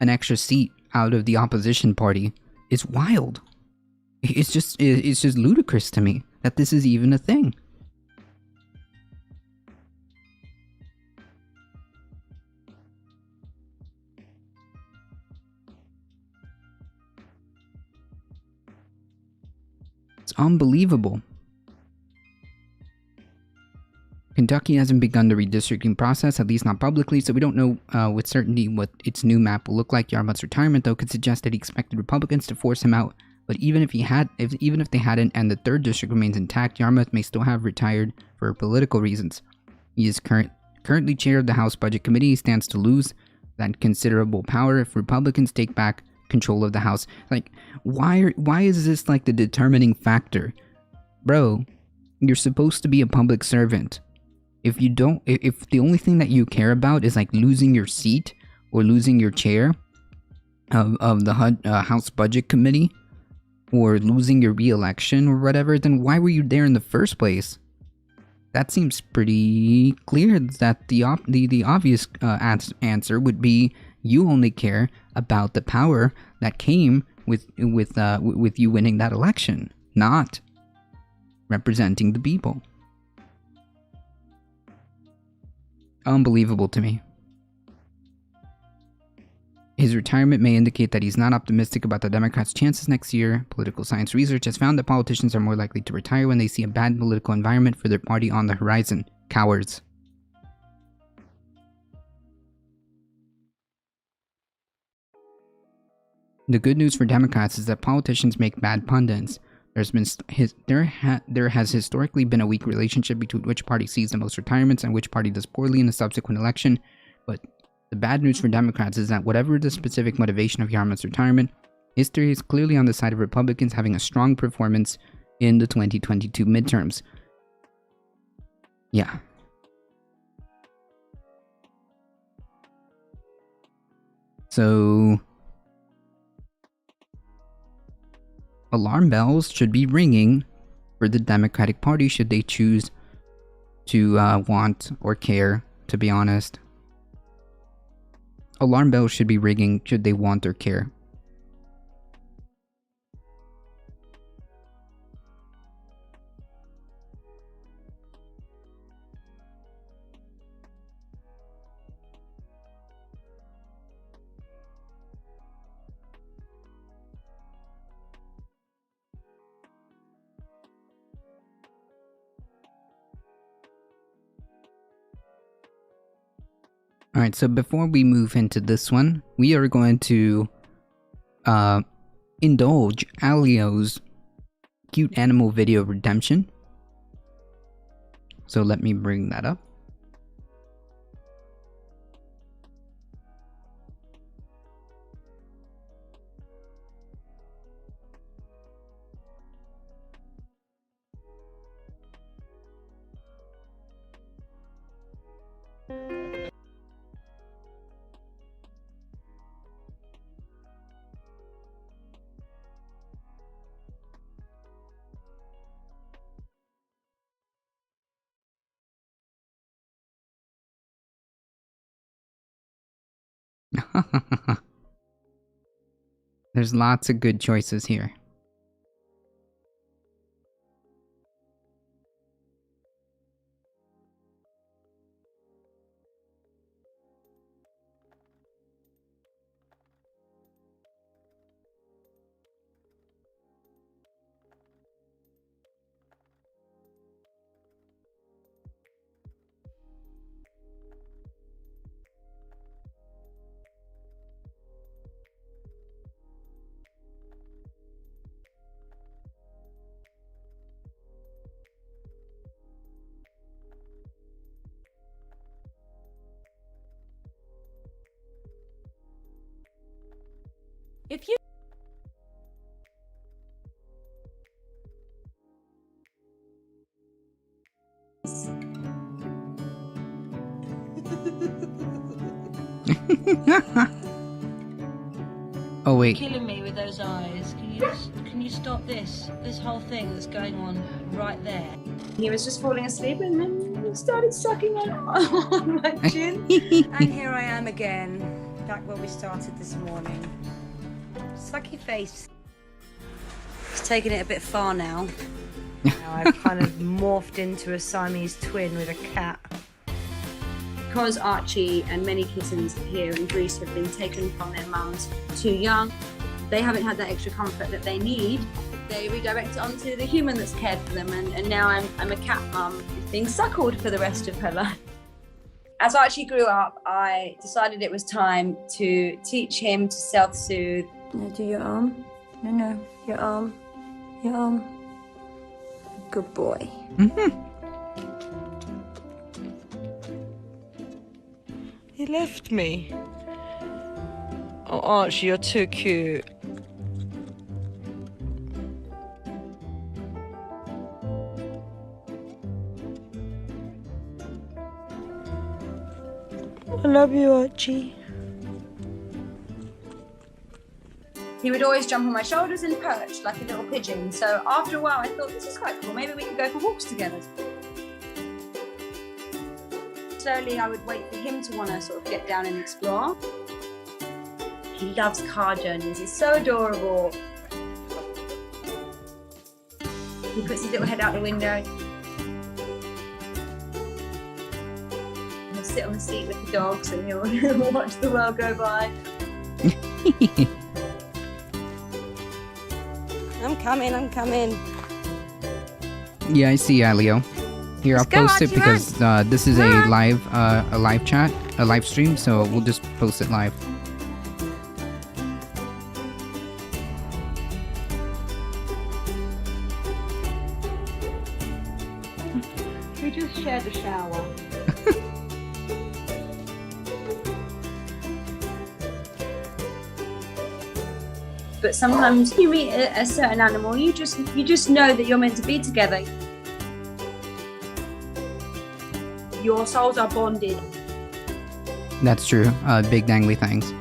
an extra seat out of the opposition party is wild. It's just ludicrous to me that this is even a thing. It's unbelievable. Kentucky hasn't begun the redistricting process, at least not publicly, so we don't know with certainty what its new map will look like. Yarmouth's retirement, though, could suggest that he expected Republicans to force him out. But even if they hadn't, and the 3rd district remains intact, Yarmouth may still have retired for political reasons. He is currently chair of the House Budget Committee. He stands to lose that considerable power if Republicans take back control of the House. Why is this the determining factor? Bro, you're supposed to be a public servant. If the only thing that you care about is losing your seat or losing your chair of the House Budget Committee or losing your re-election or whatever, then why were you there in the first place? That seems pretty clear that the obvious answer would be you only care about the power that came with you winning that election, not representing the people. Unbelievable to me. His retirement may indicate that he's not optimistic about the Democrats' chances next year. Political science research has found that politicians are more likely to retire when they see a bad political environment for their party on the horizon. Cowards. The good news for Democrats is that politicians make bad pundits. There has historically been a weak relationship between which party sees the most retirements and which party does poorly in the subsequent election, but the bad news for Democrats is that whatever the specific motivation of Yarmouth's retirement, history is clearly on the side of Republicans having a strong performance in the 2022 midterms. Yeah. So, alarm bells should be ringing for the Democratic Party should they choose to want or care, to be honest. Alarm bells should be ringing should they want or care. Alright, so before we move into this one, we are going to indulge Alio's cute animal video redemption. So let me bring that up. There's lots of good choices here. If you Oh wait. killing me with those eyes. Can you stop this whole thing that's going on right there? He was just falling asleep and then he started sucking on my chin. And here I am again, back where we started this morning. Sucky face. He's taking it a bit far now. Now I've kind of morphed into a Siamese twin with a cat. Because Archie and many kittens here in Greece have been taken from their mums too young, they haven't had that extra comfort that they need. They redirect it onto the human that's cared for them, and now I'm a cat mum being suckled for the rest of her life. As Archie grew up, I decided it was time to teach him to self-soothe. No, do your arm. No, your arm. Your arm. Good boy. He left me. Oh, Archie, you're too cute. I love you, Archie. He would always jump on my shoulders and perch like a little pigeon. So after a while, I thought, this is quite cool. Maybe we could go for walks together. Slowly, I would wait for him to want to sort of get down and explore. He loves car journeys. He's so adorable. He puts his little head out the window. He'll sit on the seat with the dogs and he'll watch the world go by. I'm coming. Yeah, I see, Alio. Here, Let's I'll go, post it Archie, because this is Run. a live chat, a live stream, so we'll just post it live. We just shared a shower. But sometimes you meet a certain animal, you just know that you're meant to be together. Your souls are bonded. That's true. Big dangly thanks.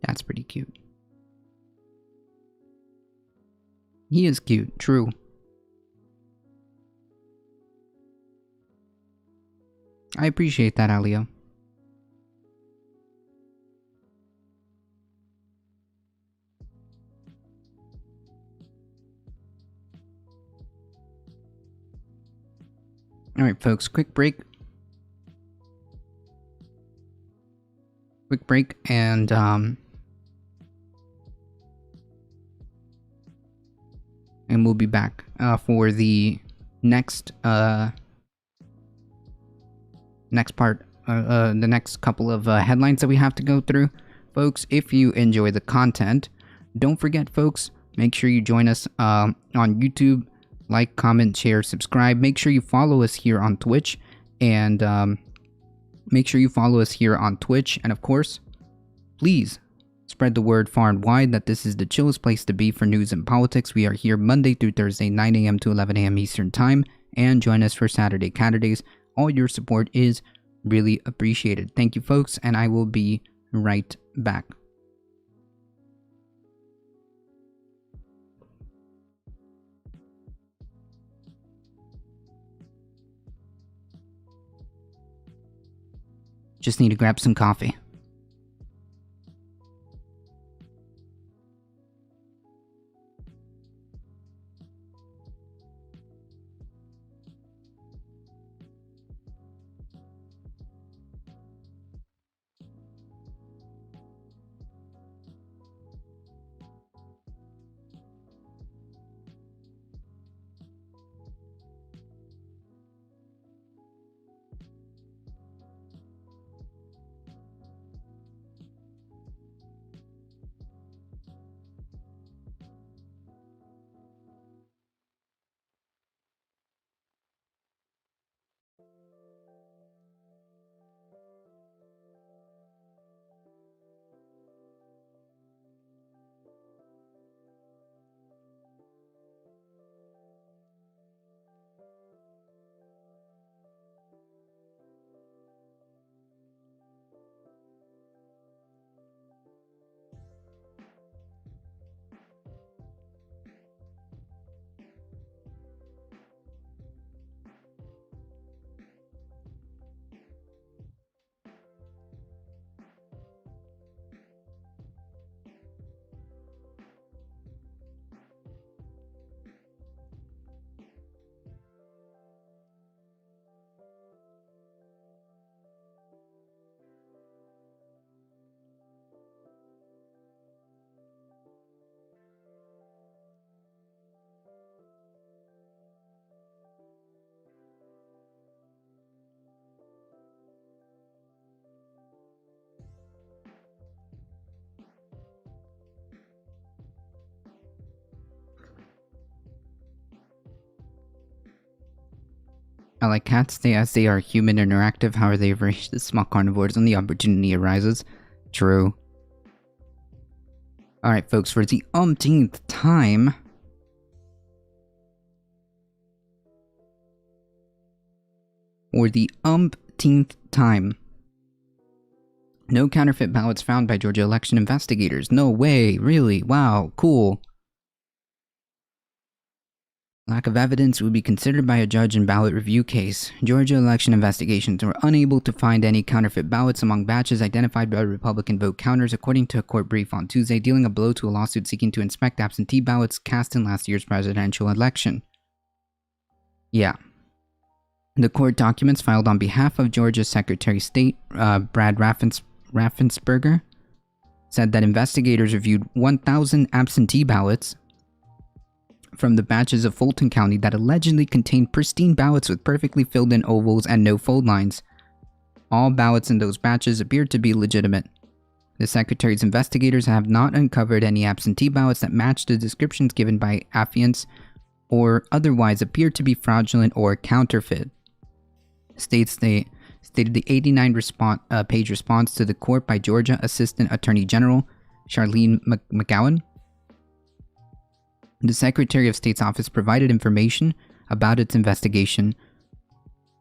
That's pretty cute. He is cute, true. I appreciate that, Alio. Alright, folks, quick break. And we'll be back for the next part, the next couple of headlines that we have to go through. Folks, if you enjoy the content, don't forget, folks, make sure you join us on YouTube. Like, comment, share, subscribe. Make sure you follow us here on Twitch. And And of course, please spread the word far and wide that this is the chillest place to be for news and politics. We are here Monday through Thursday, 9 a.m. to 11 a.m. Eastern Time. And join us for Saturday Catterdays. All your support is really appreciated. Thank you, folks, and I will be right back. Just need to grab some coffee. I like cats. As they are human interactive, however they raised the small carnivores when the opportunity arises. True. Alright, folks, for the umpteenth time. For the umpteenth time. No counterfeit ballots found by Georgia election investigators. No way, really? Wow, cool. Lack of evidence would be considered by a judge in ballot review case. Georgia election investigations were unable to find any counterfeit ballots among batches identified by Republican vote counters, according to a court brief on Tuesday, dealing a blow to a lawsuit seeking to inspect absentee ballots cast in last year's presidential election. Yeah. The court documents filed on behalf of Georgia's Secretary of State, Brad Raffensperger, said that investigators reviewed 1,000 absentee ballots from the batches of Fulton County that allegedly contained pristine ballots with perfectly filled in ovals and no fold lines. All ballots in those batches appeared to be legitimate. The Secretary's investigators have not uncovered any absentee ballots that matched the descriptions given by affiants or otherwise appeared to be fraudulent or counterfeit. Stated the 89-page response to the court by Georgia Assistant Attorney General Charlene McGowan. The Secretary of State's office provided information about its investigation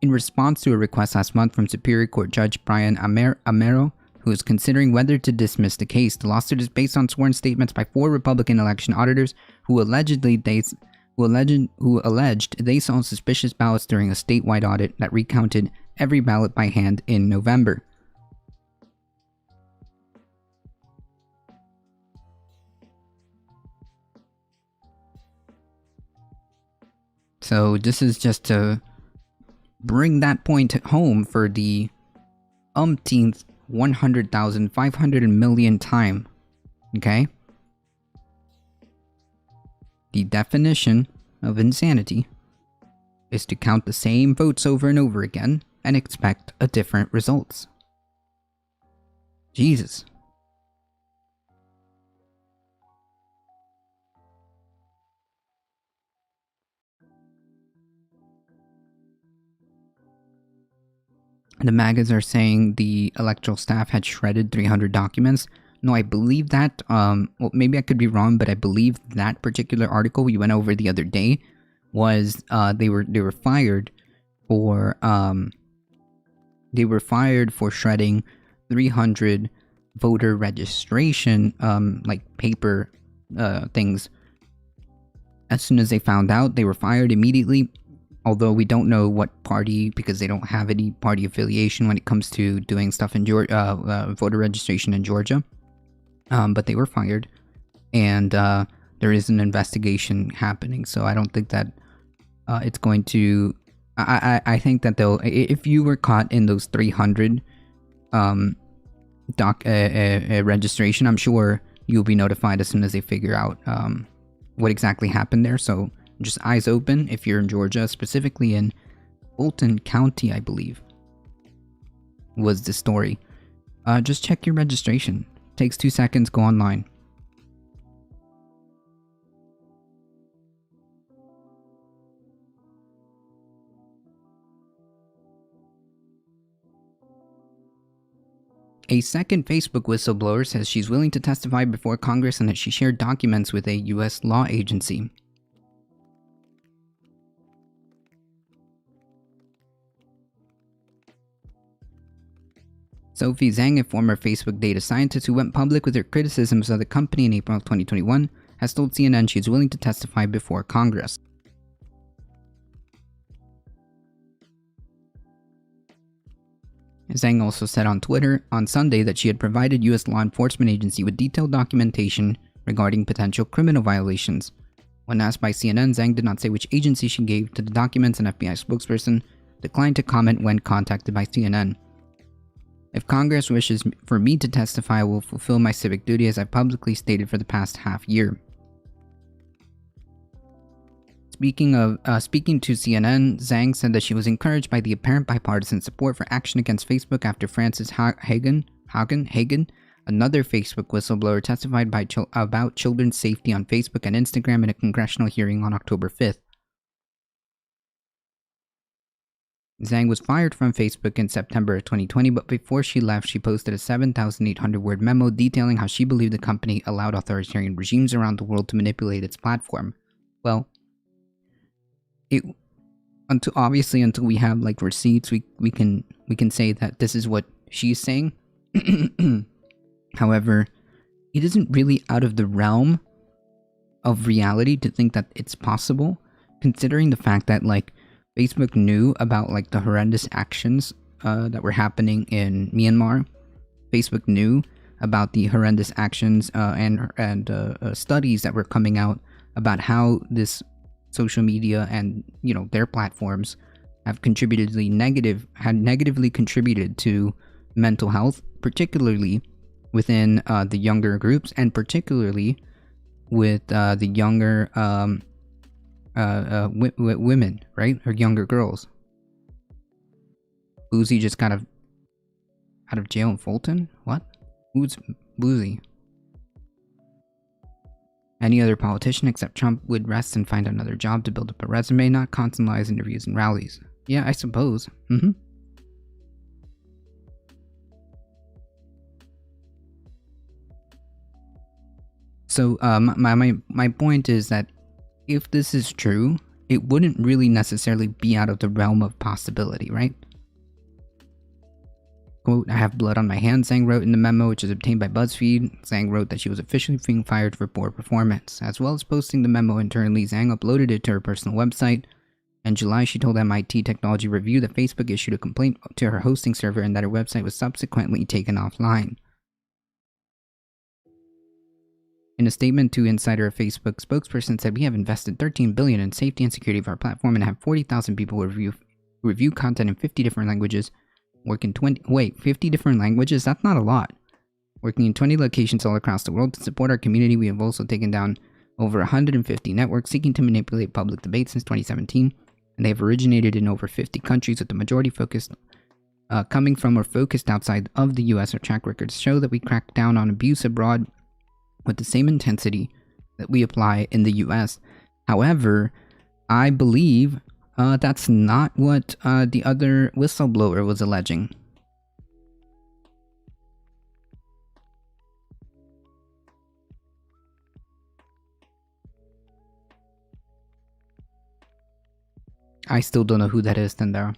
in response to a request last month from Superior Court Judge Brian Amero, who is considering whether to dismiss the case. The lawsuit is based on sworn statements by 4 Republican election auditors who alleged they saw suspicious ballots during a statewide audit that recounted every ballot by hand in November. So this is just to bring that point home for the umpteenth 100,500 million time. Okay? The definition of insanity is to count the same votes over and over again and expect a different results. Jesus. The MAGAs are saying the electoral staff had shredded 300 documents. No, I believe that. Well, maybe I could be wrong, but I believe that particular article we went over the other day was they were fired for shredding 300 voter registration like paper things. As soon as they found out, they were fired immediately. Although we don't know what party, because they don't have any party affiliation when it comes to doing stuff in Georgia, voter registration in Georgia. But they were fired, and there is an investigation happening. So I don't think that it's going to. I think that they'll. If you were caught in those 300 registration, I'm sure you'll be notified as soon as they figure out what exactly happened there. So just eyes open if you're in Georgia, specifically in Fulton County, I believe, was the story. Just check your registration. Takes 2 seconds, go online. A second Facebook whistleblower says she's willing to testify before Congress and that she shared documents with a U.S. law agency. Sophie Zhang, a former Facebook data scientist who went public with her criticisms of the company in April 2021, has told CNN she is willing to testify before Congress. Zhang also said on Twitter on Sunday that she had provided U.S. law enforcement agency with detailed documentation regarding potential criminal violations. When asked by CNN, Zhang did not say which agency she gave to the documents. An FBI spokesperson declined to comment when contacted by CNN. If Congress wishes for me to testify, I will fulfill my civic duty as I publicly stated for the past half year. Speaking to CNN, Zhang said that she was encouraged by the apparent bipartisan support for action against Facebook after Frances Hagen, another Facebook whistleblower, testified about children's safety on Facebook and Instagram in a congressional hearing on October 5th. Zhang was fired from Facebook in September of 2020, but before she left, she posted a 7,800-word memo detailing how she believed the company allowed authoritarian regimes around the world to manipulate its platform. Well, until we have like receipts, we can say that this is what she's saying. However, it isn't really out of the realm of reality to think that it's possible, considering the fact that like Facebook knew about like the horrendous actions that were happening in Myanmar. Facebook knew about the horrendous actions and studies that were coming out about how this social media and, you know, their platforms have negatively contributed to mental health, particularly within the younger groups, and particularly with the younger women, right, or younger girls. Boozy just got out of jail in Fulton? What? Who's Boozy? Any other politician except Trump would rest and find another job to build up a resume, not constant lies, interviews, and rallies. Yeah, I suppose. So, my point is that if this is true, it wouldn't really necessarily be out of the realm of possibility, right? Quote, I have blood on my hands, Zhang wrote in the memo, which is obtained by BuzzFeed. Zhang wrote that she was officially being fired for poor performance. As well as posting the memo internally, Zhang uploaded it to her personal website. In July, she told MIT Technology Review that Facebook issued a complaint to her hosting server and that her website was subsequently taken offline. In a statement to Insider, a Facebook spokesperson said, we have invested $13 billion in safety and security of our platform and have 40,000 people review content in 50 different languages. Work in 50 different languages? That's not a lot. Working in 20 locations all across the world to support our community, we have also taken down over 150 networks seeking to manipulate public debate since 2017, and they have originated in over 50 countries, with the majority coming from or focused outside of the US. Our track records show that we crack down on abuse abroad with the same intensity that we apply in the US. However, I believe that's not what the other whistleblower was alleging. I still don't know who that is, Tendera.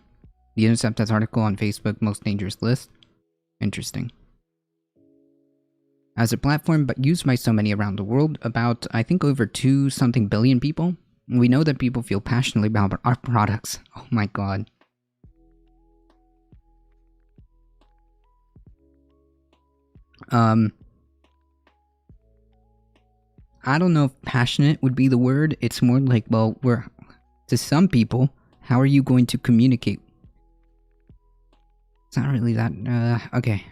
The Intercept has article on Facebook most dangerous list. Interesting. As a platform but used by so many around the world, about I think over 2-something billion people, we know that people feel passionately about our products. Oh my god. I don't know if passionate would be the word. It's more like, well, to some people, how are you going to communicate? It's not really that, okay.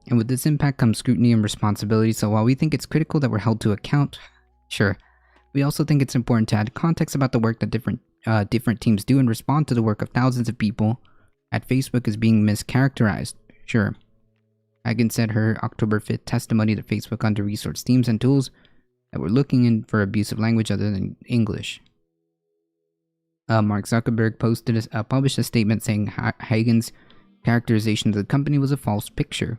And with this impact comes scrutiny and responsibility, so while we think it's critical that we're held to account, sure, we also think it's important to add context about the work that different teams do and respond to the work of thousands of people at Facebook as being mischaracterized. Sure. Hagen said her October 5th testimony that Facebook under-resourced teams and tools that were looking in for abusive language other than English. Mark Zuckerberg published a statement saying Hagen's characterization of the company was a false picture.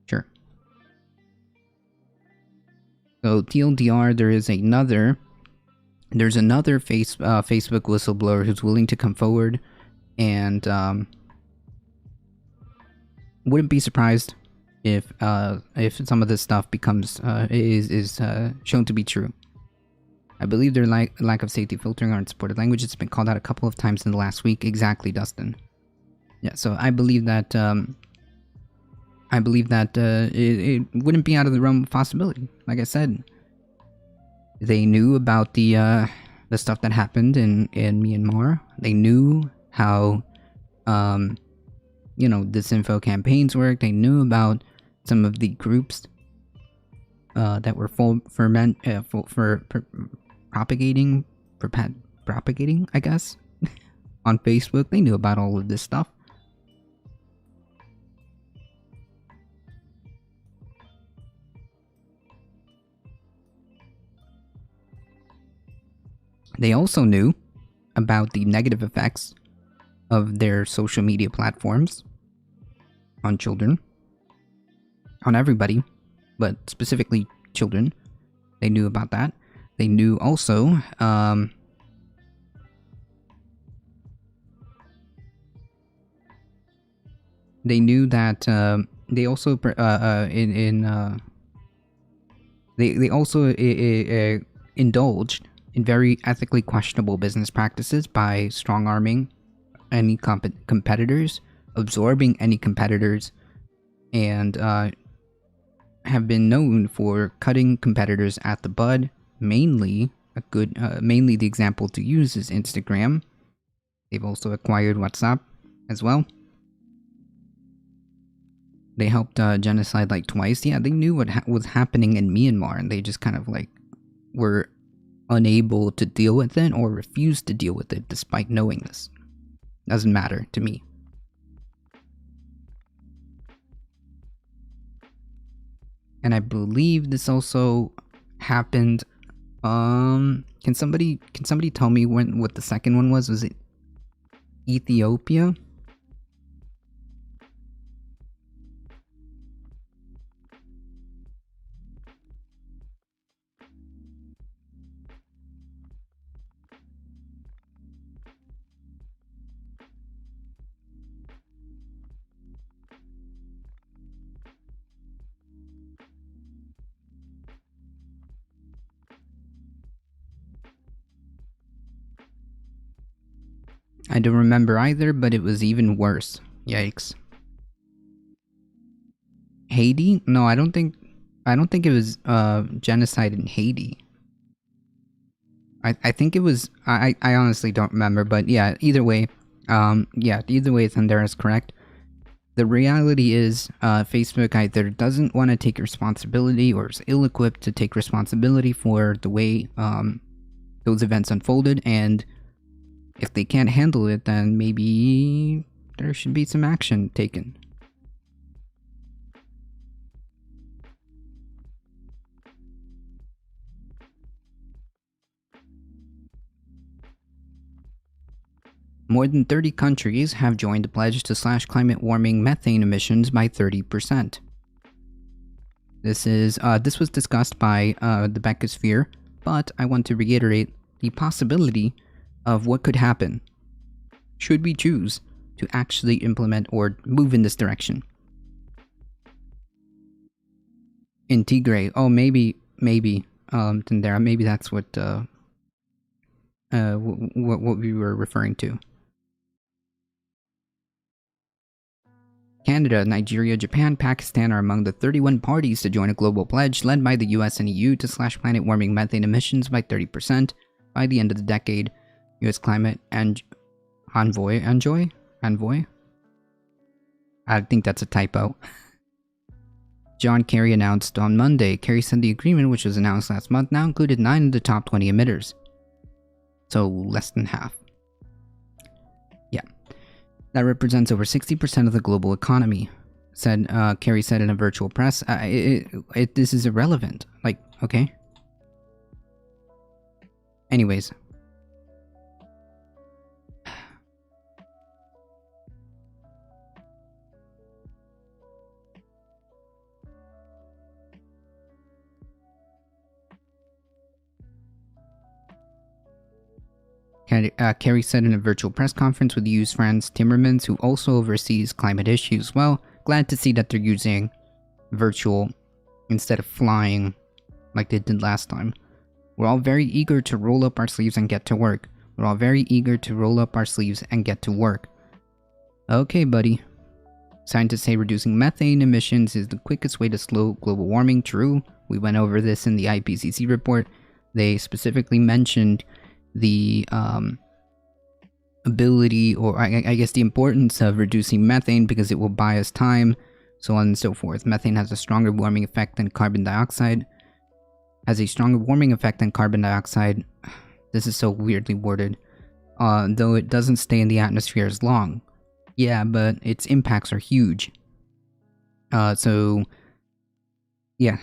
Sure. So TLDR, there's another Facebook whistleblower who's willing to come forward, and wouldn't be surprised if some of this stuff becomes is shown to be true. I believe their lack of safety filtering on supported language has been called out a couple of times in the last week. Exactly, Dustin. Yeah, so I believe that it wouldn't be out of the realm of possibility. Like I said, they knew about the stuff that happened in Myanmar. They knew how disinfo campaigns work. They knew about some of the groups that were propagating, I guess, on Facebook. They knew about all of this stuff. They also knew about the negative effects of their social media platforms on children, on everybody, but specifically children. They knew about that. They knew also they knew that they also they also indulged in very ethically questionable business practices by strong-arming any competitors, absorbing any competitors, and have been known for cutting competitors at the bud. Mainly the example to use is Instagram. They've also acquired WhatsApp as well. They helped genocide like twice. Yeah, they knew what was happening in Myanmar, and they just kind of like were unable to deal with it or refused to deal with it despite knowing this. Doesn't matter to me. And I believe this also happened. Can somebody tell me what the second one was? Was it Ethiopia? I don't remember either, but it was even worse. Yikes. Haiti? No, I don't think it was genocide in Haiti. I think it was I honestly don't remember, but yeah, either way, Thunder is correct. The reality is Facebook either doesn't want to take responsibility or is ill-equipped to take responsibility for the way those events unfolded, and if they can't handle it, then maybe there should be some action taken. More than 30 countries have joined the pledge to slash climate warming methane emissions by 30%. This was discussed by the Beckosphere, but I want to reiterate the possibility of what could happen should we choose to actually implement or move in this direction. In Tigray, oh maybe, Tendera, maybe that's what we were referring to. Canada, Nigeria, Japan, Pakistan are among the 31 parties to join a global pledge led by the US and EU to slash planet warming methane emissions by 30% by the end of the decade. US climate envoy? I think that's a typo. John Kerry announced on Monday. Kerry said the agreement, which was announced last month, now included 9 of the top 20 emitters. So less than half. Yeah. That represents over 60% of the global economy, said Kerry said in a virtual press. This is irrelevant. Like, okay. Anyways. Kerry said in a virtual press conference with EU's Frans Timmermans, who also oversees climate issues. Well, glad to see that they're using virtual instead of flying like they did last time. We're all very eager to roll up our sleeves and get to work. We're all very eager to roll up our sleeves and get to work. Okay, buddy. Scientists say reducing methane emissions is the quickest way to slow global warming. True. We went over this in the IPCC report. They specifically mentioned the ability, or I guess the importance of reducing methane because it will buy us time, so on and so forth. Methane has a stronger warming effect than carbon dioxide. This is so weirdly worded. Though it doesn't stay in the atmosphere as long. Yeah, but its impacts are huge. So, yeah.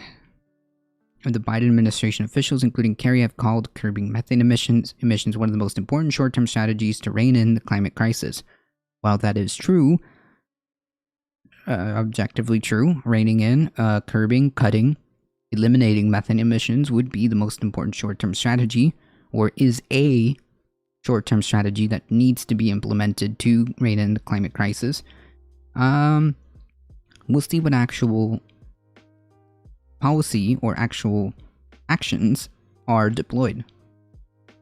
The Biden administration officials, including Kerry, have called curbing methane emissions one of the most important short-term strategies to rein in the climate crisis. While that is true, objectively true, reining in, curbing, cutting, eliminating methane emissions would be the most important short-term strategy, or is a short-term strategy that needs to be implemented to rein in the climate crisis. We'll see what actual policy or actual actions are deployed.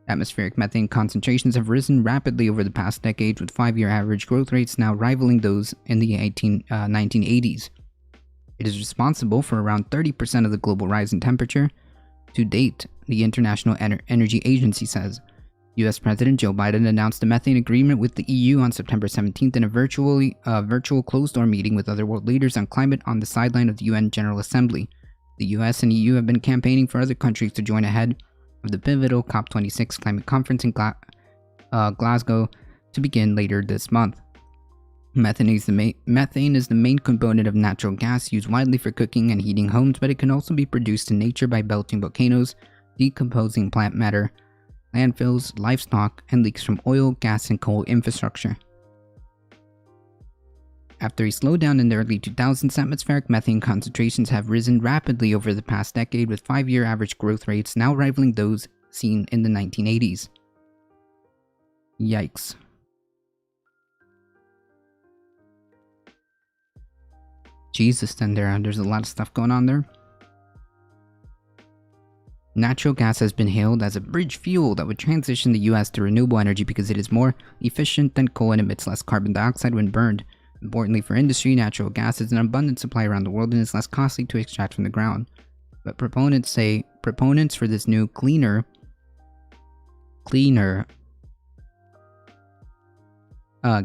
Atmospheric methane concentrations have risen rapidly over the past decade, with 5-year average growth rates now rivaling those in the 1980s. It is responsible for around 30% of the global rise in temperature. To date, the International Energy Agency says. US President Joe Biden announced a methane agreement with the EU on September 17th in a virtual closed-door meeting with other world leaders on climate on the sideline of the UN General Assembly. The US and EU have been campaigning for other countries to join ahead of the pivotal COP26 climate conference in Glasgow to begin later this month. Methane is the main component of natural gas used widely for cooking and heating homes, but it can also be produced in nature by belching volcanoes, decomposing plant matter, landfills, livestock, and leaks from oil, gas, and coal infrastructure. After a slowdown in the early 2000s, atmospheric methane concentrations have risen rapidly over the past decade, with 5-year average growth rates now rivaling those seen in the 1980s. Yikes. Jesus, then there's a lot of stuff going on there. Natural gas has been hailed as a bridge fuel that would transition the US to renewable energy because it is more efficient than coal and emits less carbon dioxide when burned. Importantly for industry, natural gas is an abundant supply around the world and is less costly to extract from the ground. But proponents for this new cleaner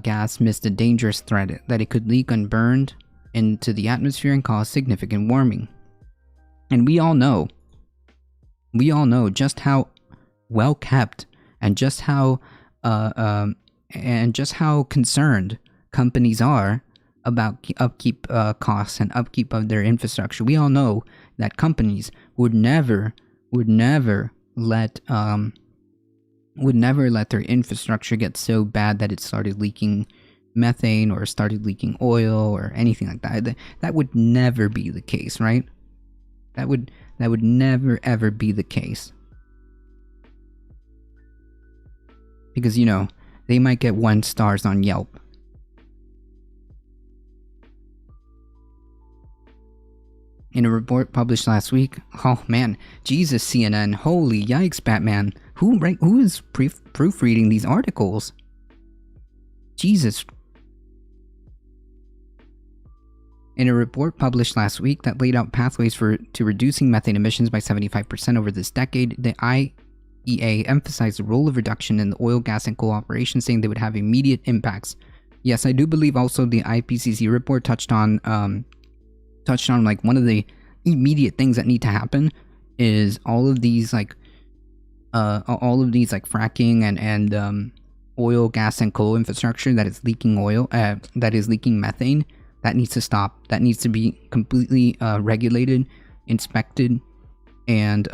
gas miss the dangerous threat that it could leak unburned into the atmosphere and cause significant warming. And we all know just how well kept and just how concerned companies are about upkeep costs and upkeep of their infrastructure. We all know that companies would never let their infrastructure get so bad that it started leaking methane or started leaking oil or anything like that. That would never be the case, right? That would never ever be the case. Because, you know, they might get 1 stars on Yelp. In a report published last week, oh man, Jesus CNN, holy yikes Batman, who is proofreading these articles? Jesus. In a report published last week that laid out pathways to reducing methane emissions by 75% over this decade, the IEA emphasized the role of reduction in the oil, gas, and coal operations, saying they would have immediate impacts. Yes, I do believe also the IPCC report touched on like one of the immediate things that need to happen is all of these fracking and oil, gas, and coal infrastructure that is leaking methane. That needs to stop. That needs to be completely regulated, inspected, and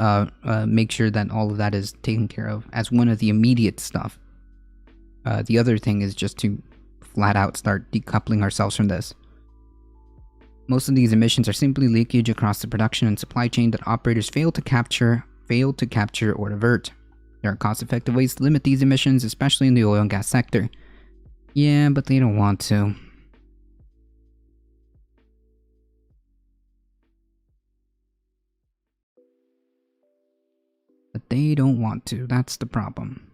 make sure that all of that is taken care of as one of the immediate stuff. The other thing is just to flat out start decoupling ourselves from this. Most of these emissions are simply leakage across the production and supply chain that operators fail to capture or divert. There are cost-effective ways to limit these emissions, especially in the oil and gas sector. Yeah, but they don't want to. But they don't want to. That's the problem.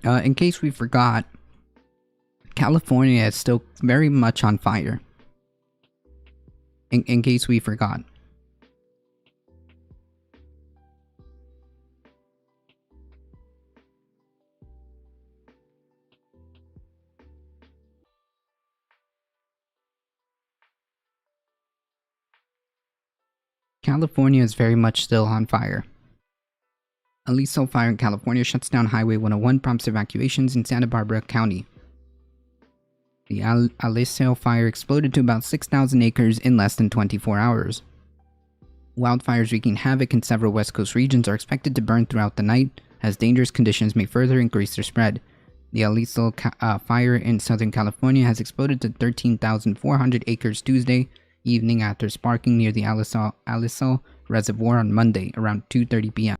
In case we forgot, California is still very much on fire. In case we forgot. California is very much still on fire. A lethal fire in California shuts down Highway 101, prompts evacuations in Santa Barbara County. The Aliseo fire exploded to about 6,000 acres in less than 24 hours. Wildfires wreaking havoc in several West Coast regions are expected to burn throughout the night, as dangerous conditions may further increase their spread. The Aliseo fire in Southern California has exploded to 13,400 acres Tuesday evening after sparking near the Aliseo Reservoir on Monday around 2:30 p.m.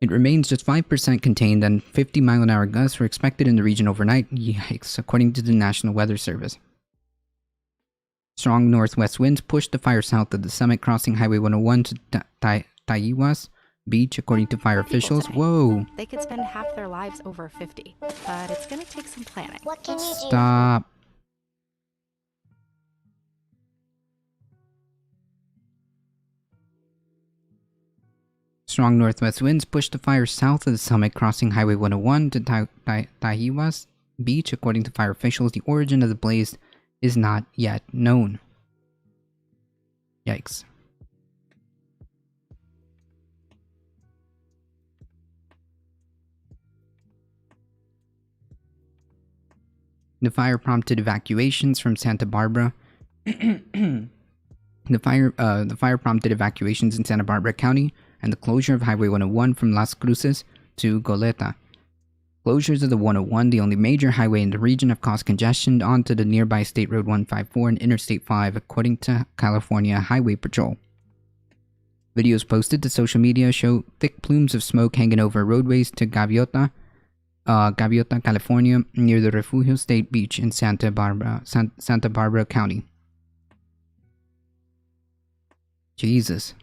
It remains just 5% contained and 50-mile-an-hour gusts were expected in the region overnight. Yikes, according to the National Weather Service. Strong northwest winds pushed the fire south of the summit, crossing Highway 101 to Taiwas Beach, according to fire officials. Whoa! They could spend half their lives over 50, but it's gonna take some planning. What can you do? Stop. Strong northwest winds pushed the fire south of the summit, crossing Highway 101 to Taiwas Beach. According to fire officials, the origin of the blaze is not yet known. Yikes. The fire prompted evacuations from Santa Barbara. The fire prompted evacuations in Santa Barbara County and the closure of Highway 101 from Las Cruces to Goleta. Closures of the 101, the only major highway in the region, have caused congestion onto the nearby State Road 154 and Interstate 5, according to California Highway Patrol. Videos posted to social media show thick plumes of smoke hanging over roadways to Gaviota, California, near the Refugio State Beach in Santa Barbara County. Jesus.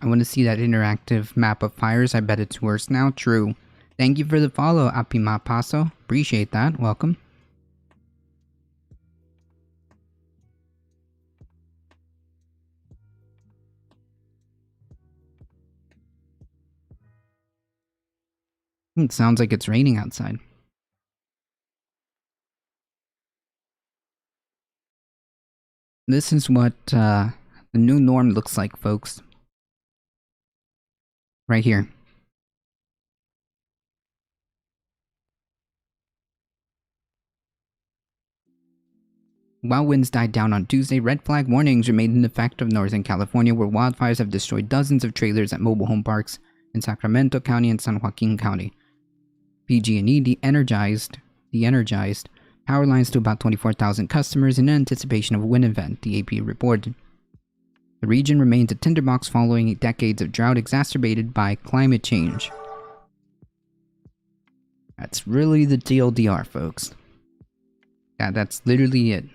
I want to see that interactive map of fires. I bet it's worse now. True. Thank you for the follow, Apima Paso. Appreciate that. Welcome. It sounds like it's raining outside. This is what the new norm looks like, folks. Right here. While winds died down on Tuesday, red flag warnings remained in effect of Northern California, where wildfires have destroyed dozens of trailers at mobile home parks in Sacramento County and San Joaquin County. PG&E de-energized power lines to about 24,000 customers in anticipation of a wind event, the AP reported. The region remains a tinderbox following decades of drought exacerbated by climate change. That's really the TLDR, folks. Yeah, that's literally it.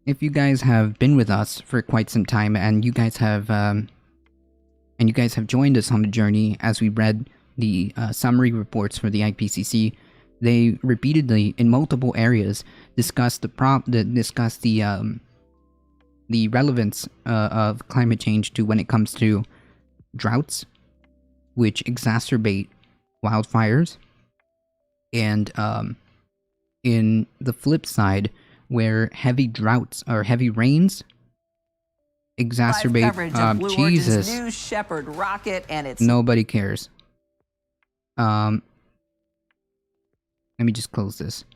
If you guys have been with us for quite some time and you guys have joined us on the journey as we read the summary reports for the IPCC, they repeatedly, in multiple areas, discussed the relevance of climate change to when it comes to droughts, which exacerbate wildfires, and in the flip side, where heavy droughts or heavy rains exacerbate Jesus. New Shepard rocket and its Nobody cares. Let me just close this.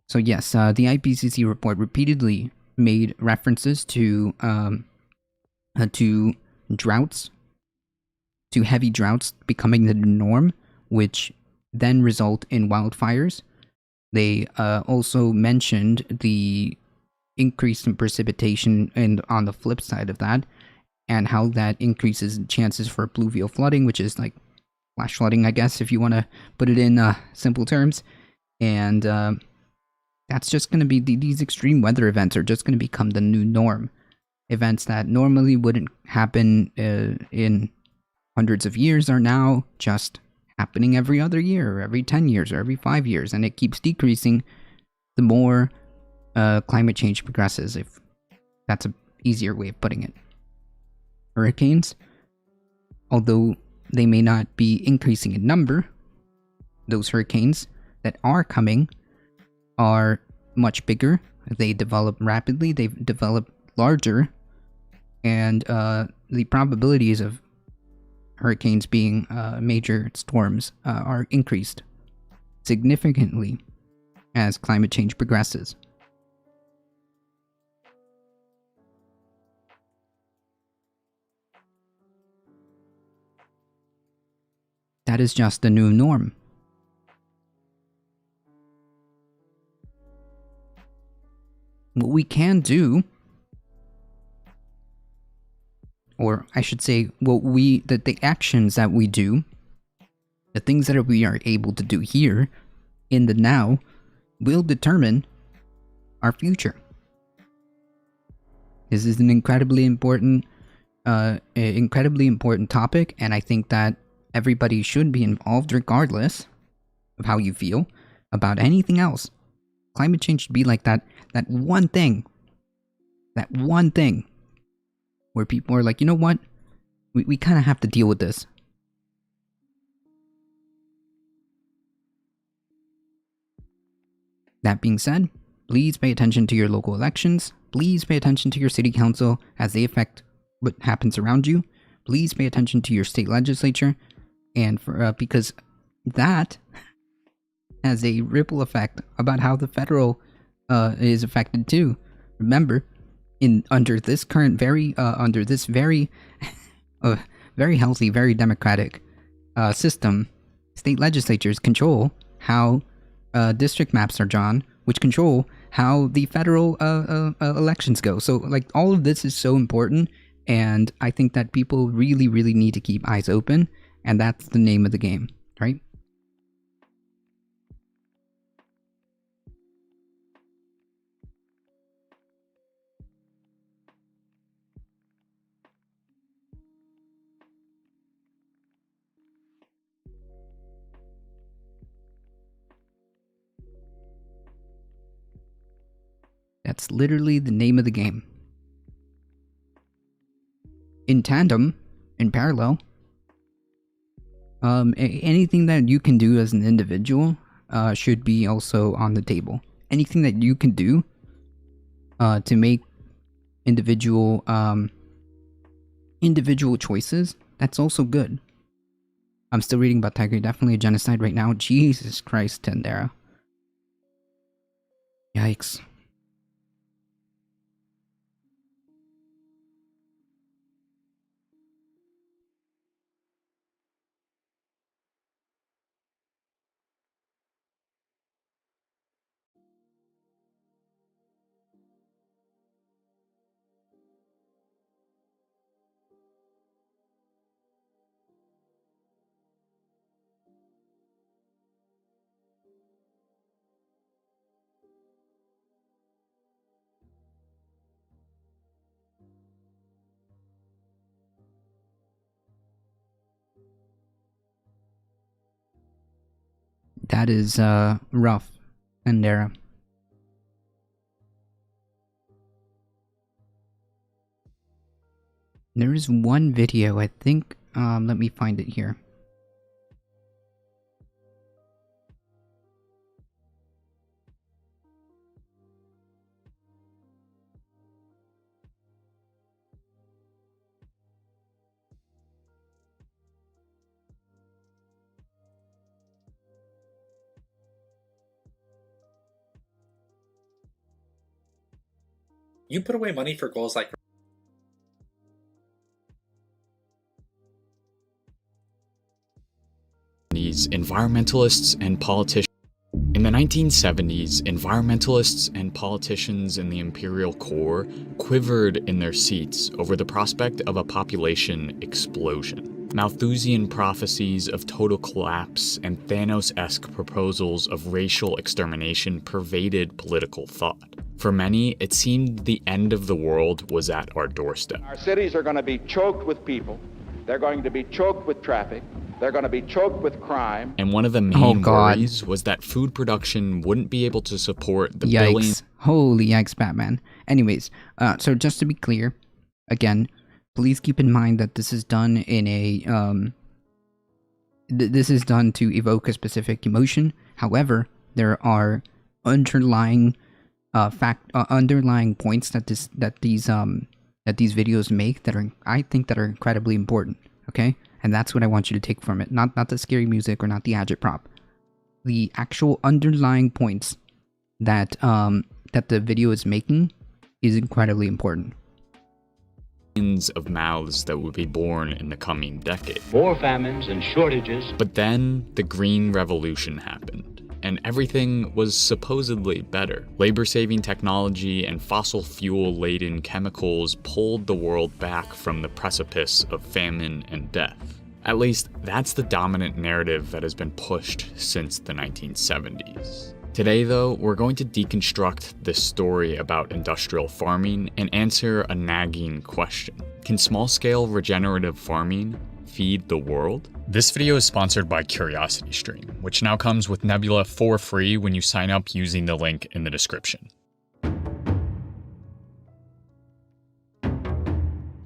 So yes, the IPCC report repeatedly made references to droughts, to heavy droughts becoming the norm, which then result in wildfires. They also mentioned the increase in precipitation and on the flip side of that, and how that increases chances for pluvial flooding, which is like flash flooding, I guess, if you want to put it in simple terms. And that's just going to be, these extreme weather events are just going to become the new norm. Events that normally wouldn't happen in hundreds of years are now just happening every other year, or every 10 years, or every 5 years, and it keeps decreasing the more climate change progresses, if that's an easier way of putting it. Hurricanes, although they may not be increasing in number, those hurricanes that are coming are much bigger. They develop rapidly, they develop larger, and the probabilities of hurricanes being major storms are increased significantly as climate change progresses. That is just the new norm. What we can do, or I should say, the actions that we do, the things that we are able to do here in the now, will determine our future. This is an incredibly important topic, and I think that everybody should be involved regardless of how you feel about anything else. Climate change should be like that one thing where people are like, you know what? We kind of have to deal with this. That being said, please pay attention to your local elections. Please pay attention to your city council as they affect what happens around you. Please pay attention to your state legislature, and because that has a ripple effect about how the federal is affected too. Remember, under this very very healthy, very democratic system, state legislatures control how district maps are drawn, which control how the federal elections go. So, like, all of this is so important, and I think that people really, really need to keep eyes open, and that's the name of the game, right? That's literally the name of the game. In tandem, in parallel, anything that you can do as an individual should be also on the table. Anything that you can do to make individual choices, that's also good. I'm still reading about Tiger, definitely a genocide right now. Jesus Christ, Tendera. Yikes. That is rough, Tendera. There is one video, I think, let me find it here. You put away money for goals like these environmentalists and politicians. In the 1970s, environmentalists and politicians in the imperial core quivered in their seats over the prospect of a population explosion. Malthusian prophecies of total collapse and Thanos-esque proposals of racial extermination pervaded political thought. For many, it seemed the end of the world was at our doorstep. Our cities are going to be choked with people. They're going to be choked with traffic. They're going to be choked with crime. And one of the main worries was that food production wouldn't be able to support the billions. Holy yikes, Batman. Anyways, so just to be clear, again, please keep in mind that this is done in a this is done to evoke a specific emotion. However, there are underlying underlying points that these videos make that are, I think, that are incredibly important. Okay, and that's what I want you to take from it. Not the scary music or not the agitprop. The actual underlying points that that the video is making is incredibly important. Of mouths that would be born in the coming decade. More famines and shortages. But then the Green Revolution happened, and everything was supposedly better. Labor-saving technology and fossil fuel-laden chemicals pulled the world back from the precipice of famine and death. At least, that's the dominant narrative that has been pushed since the 1970s. Today, though, we're going to deconstruct this story about industrial farming and answer a nagging question. Can small-scale regenerative farming feed the world? This video is sponsored by CuriosityStream, which now comes with Nebula for free when you sign up using the link in the description.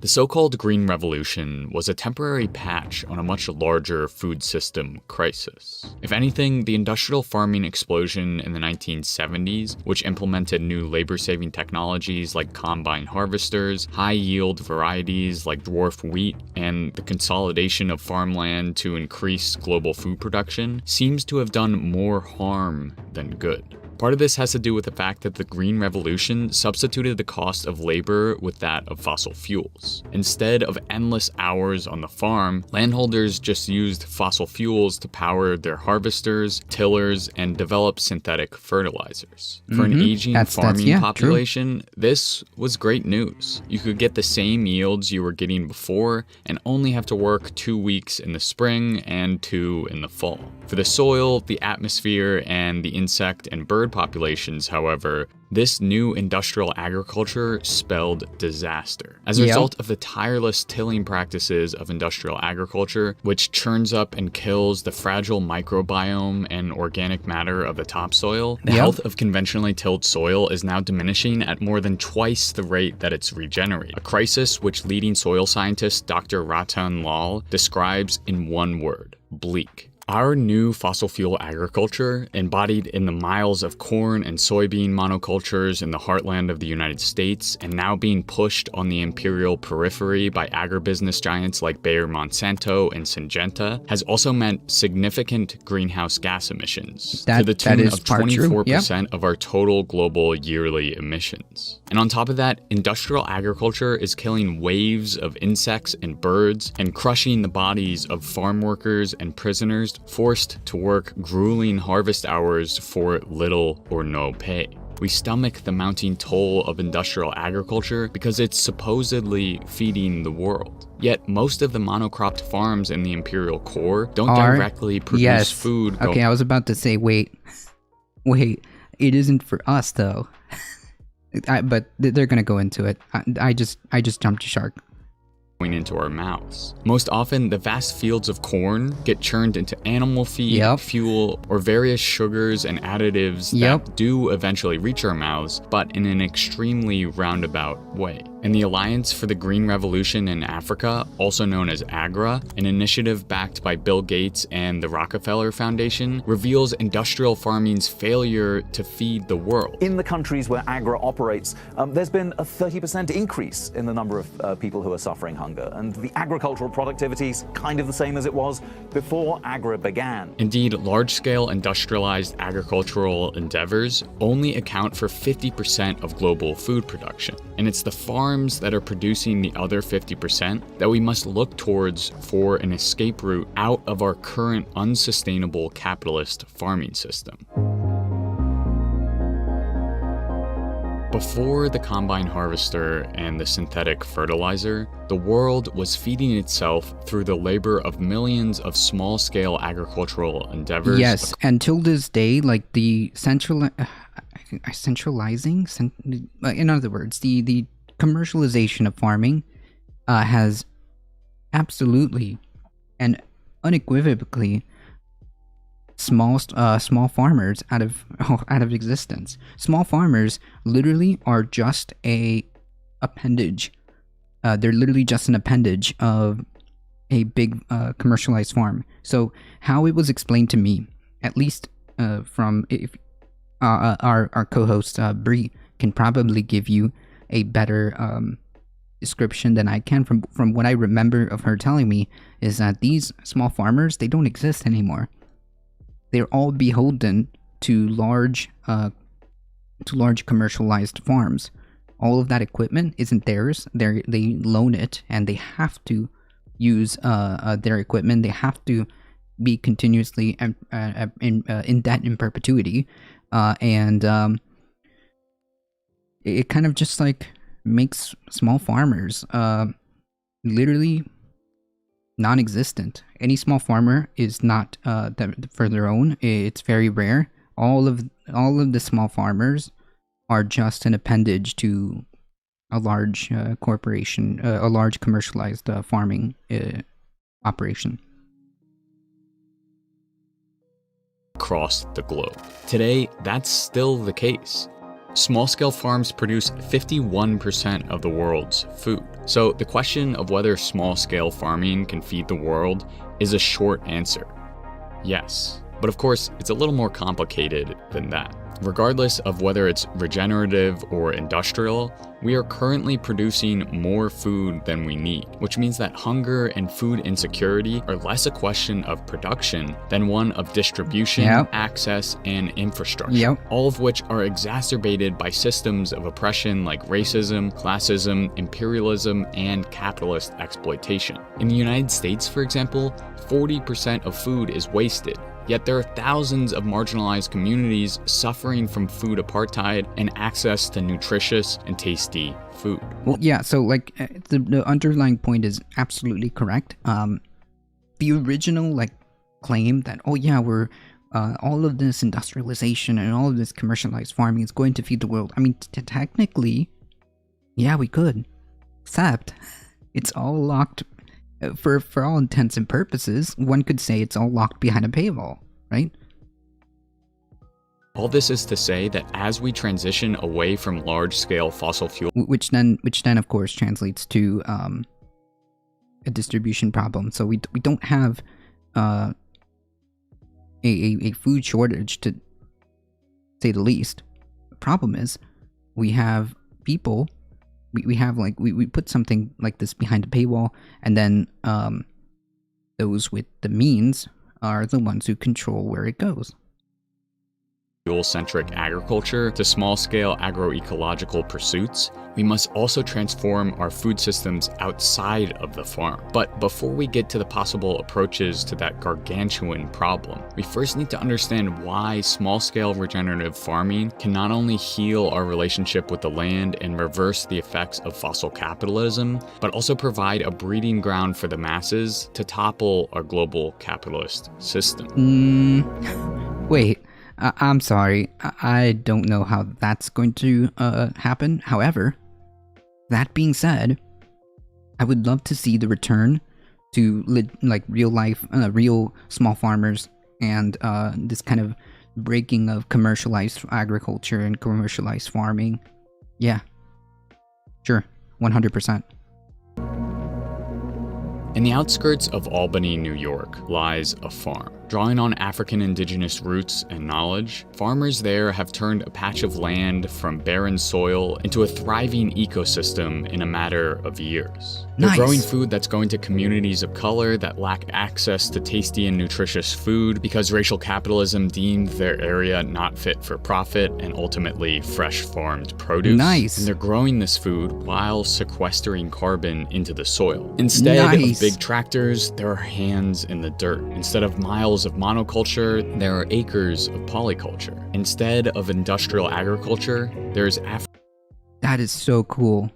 The so-called Green Revolution was a temporary patch on a much larger food system crisis. If anything, the industrial farming explosion in the 1970s, which implemented new labor-saving technologies like combine harvesters, high-yield varieties like dwarf wheat, and the consolidation of farmland to increase global food production, seems to have done more harm than good. Part of this has to do with the fact that the Green Revolution substituted the cost of labor with that of fossil fuels. Instead of endless hours on the farm, landholders just used fossil fuels to power their harvesters, tillers, and develop synthetic fertilizers. For an aging farming population, this was great news. You could get the same yields you were getting before and only have to work 2 weeks in the spring and 2 in the fall. For the soil, the atmosphere, and the insect and bird populations, however, this new industrial agriculture spelled disaster. As a result of the tireless tilling practices of industrial agriculture, which churns up and kills the fragile microbiome and organic matter of the topsoil, the health of conventionally tilled soil is now diminishing at more than twice the rate that it's regenerating. A crisis which leading soil scientist Dr. Ratan Lal describes in one word: bleak. Our new fossil fuel agriculture, embodied in the miles of corn and soybean monocultures in the heartland of the United States, and now being pushed on the imperial periphery by agribusiness giants like Bayer Monsanto and Syngenta, has also meant significant greenhouse gas emissions, to the tune of 24% of our total global yearly emissions. And on top of that, industrial agriculture is killing waves of insects and birds and crushing the bodies of farm workers and prisoners forced to work grueling harvest hours for little or no pay. We stomach the mounting toll of industrial agriculture because it's supposedly feeding the world. Yet most of the monocropped farms in the imperial core don't directly produce food. Okay, I was about to say, wait, it isn't for us though. But they're gonna go into it. I just jumped a shark. Into our mouths. Most often, the vast fields of corn get churned into animal feed, fuel, or various sugars and additives that do eventually reach our mouths, but in an extremely roundabout way. And the Alliance for the Green Revolution in Africa, also known as AGRA, an initiative backed by Bill Gates and the Rockefeller Foundation, reveals industrial farming's failure to feed the world. In the countries where AGRA operates, there's been a 30% increase in the number of people who are suffering hunger. And the agricultural productivity is kind of the same as it was before AGRA began. Indeed, large-scale industrialized agricultural endeavors only account for 50% of global food production. And it's the farms that are producing the other 50% that we must look towards for an escape route out of our current unsustainable capitalist farming system. Before the combine harvester and the synthetic fertilizer, the world was feeding itself through the labor of millions of small-scale agricultural endeavors. Yes, until this day, like the in other words, the commercialization of farming has Absolutely. And unequivocally, small farmers out of existence. Small farmers literally are just a appendage. They're literally just an appendage of a big commercialized farm. So how it was explained to me, at least from if our co-host Bree can probably give you a better description than I can from what I remember of her telling me, is that these small farmers, they don't exist anymore. They're all beholden to large commercialized farms. All of that equipment isn't theirs. They loan it, and they have to use their equipment. They have to be continuously in debt in perpetuity, and it kind of just like makes small farmers literally non-existent. Any small farmer is not for their own. It's very rare. All of the small farmers are just an appendage to a large corporation, a large commercialized farming operation. Across the globe. Today, that's still the case. Small-scale farms produce 51% of the world's food. So the question of whether small-scale farming can feed the world is a short answer. Yes. But of course, it's a little more complicated than that. Regardless of whether it's regenerative or industrial, we are currently producing more food than we need, which means that hunger and food insecurity are less a question of production than one of distribution, access, and infrastructure, all of which are exacerbated by systems of oppression like racism, classism, imperialism, and capitalist exploitation. In the United States, for example, 40% of food is wasted. Yet there are thousands of marginalized communities suffering from food apartheid and access to nutritious and tasty food. Well, yeah, so like the underlying point is absolutely correct. The original like claim that, oh yeah, we're all of this industrialization and all of this commercialized farming is going to feed the world. I mean, technically, yeah, we could, except it's all locked. For all intents and purposes, one could say it's all locked behind a paywall, right? All this is to say that as we transition away from large-scale fossil fuel, which then of course translates to a distribution problem. So we don't have a food shortage, to say the least. The problem is we have people. We have like we put something like this behind a paywall, and then those with the means are the ones who control where it goes. Fuel-centric agriculture to small-scale agroecological pursuits, we must also transform our food systems outside of the farm. But before we get to the possible approaches to that gargantuan problem, we first need to understand why small-scale regenerative farming can not only heal our relationship with the land and reverse the effects of fossil capitalism, but also provide a breeding ground for the masses to topple our global capitalist system. Wait. I'm sorry, I don't know how that's going to happen. However, that being said, I would love to see the return to like real life, real small farmers, and this kind of breaking of commercialized agriculture and commercialized farming. Yeah, sure, 100%. In the outskirts of Albany, New York, lies a farm. Drawing on African indigenous roots and knowledge, farmers there have turned a patch of land from barren soil into a thriving ecosystem in a matter of years. They're growing food that's going to communities of color that lack access to tasty and nutritious food because racial capitalism deemed their area not fit for profit and ultimately fresh farmed produce. And they're growing this food while sequestering carbon into the soil. Instead of big tractors, there are hands in the dirt. Instead of miles of monoculture, there are acres of polyculture. Instead of industrial agriculture, there's That is so cool.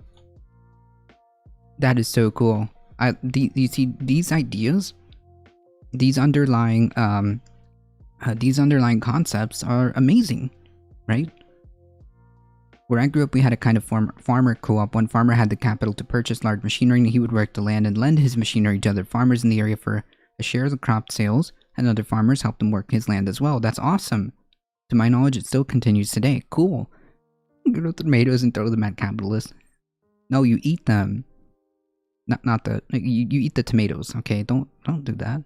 That is so cool. You see, these ideas, these underlying concepts are amazing, right? Where I grew up, we had a kind of farmer co-op. One farmer had the capital to purchase large machinery, and he would work the land and lend his machinery to other farmers in the area for a share of the crop sales, and other farmers helped him work his land as well. That's awesome. To my knowledge, it still continues today. Cool. Grow tomatoes and throw them at capitalists. No, you eat them. Not the you eat the tomatoes. Okay, don't do that.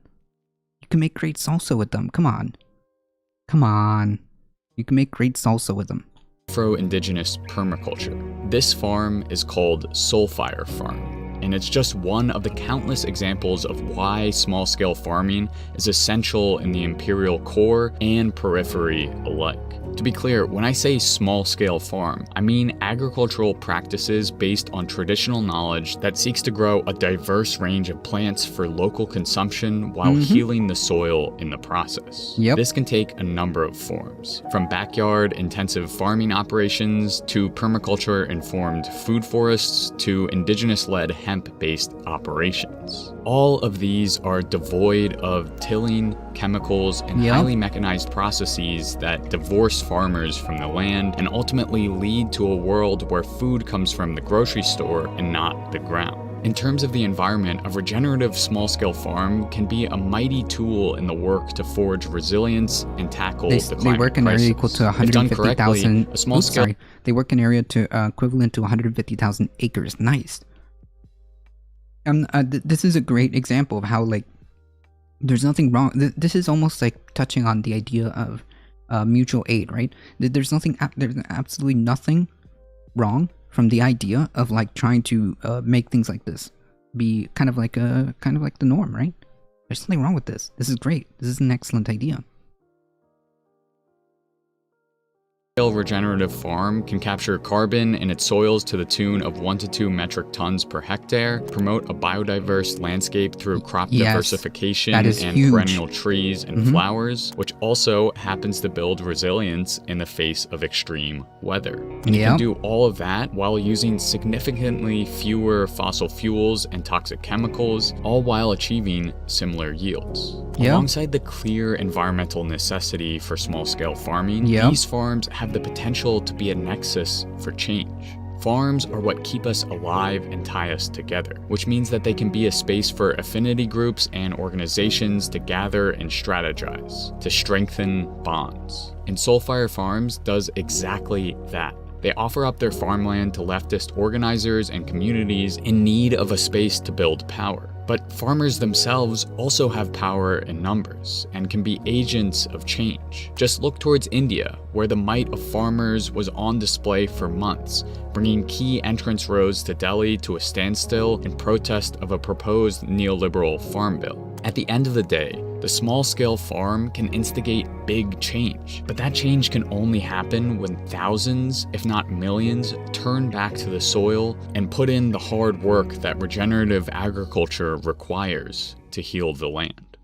You can make great salsa with them. Come on. You can make great salsa with them. Afro-Indigenous permaculture. This farm is called Soulfire Farm, and it's just one of the countless examples of why small-scale farming is essential in the imperial core and periphery alike. To be clear, when I say small-scale farm, I mean agricultural practices based on traditional knowledge that seeks to grow a diverse range of plants for local consumption while healing the soil in the process. This can take a number of forms, from backyard-intensive farming operations to permaculture-informed food forests to indigenous-led hemp-based operations. All of these are devoid of tilling, chemicals, and highly mechanized processes that divorce farmers from the land and ultimately lead to a world where food comes from the grocery store and not the ground. In terms of the environment, a regenerative small-scale farm can be a mighty tool in the work to forge resilience and tackle the climate crisis. They work in an area equal to 150,000. A small scale. They work in an area equivalent to 150,000 acres. Nice. This is a great example of how, like, there's nothing wrong. This is almost like touching on the idea of mutual aid, right? There's absolutely nothing wrong from the idea of like trying to make things like this be kind of like the norm, right? There's nothing wrong with this. This is great. This is an excellent idea. Regenerative farm can capture carbon in its soils to the tune of 1 to 2 metric tons per hectare, promote a biodiverse landscape through crop diversification and perennial trees and flowers, which also happens to build resilience in the face of extreme weather. And you can do all of that while using significantly fewer fossil fuels and toxic chemicals, all while achieving similar yields. Alongside the clear environmental necessity for small-scale farming, these farms have the potential to be a nexus for change. Farms are what keep us alive and tie us together, which means that they can be a space for affinity groups and organizations to gather and strategize, to strengthen bonds. And Soulfire Farms does exactly that. They offer up their farmland to leftist organizers and communities in need of a space to build power. But farmers themselves also have power in numbers and can be agents of change. Just look towards India, where the might of farmers was on display for months, bringing key entrance roads to Delhi to a standstill in protest of a proposed neoliberal farm bill. At the end of the day, the small-scale farm can instigate big change, but that change can only happen when thousands, if not millions, turn back to the soil and put in the hard work that regenerative agriculture requires to heal the land.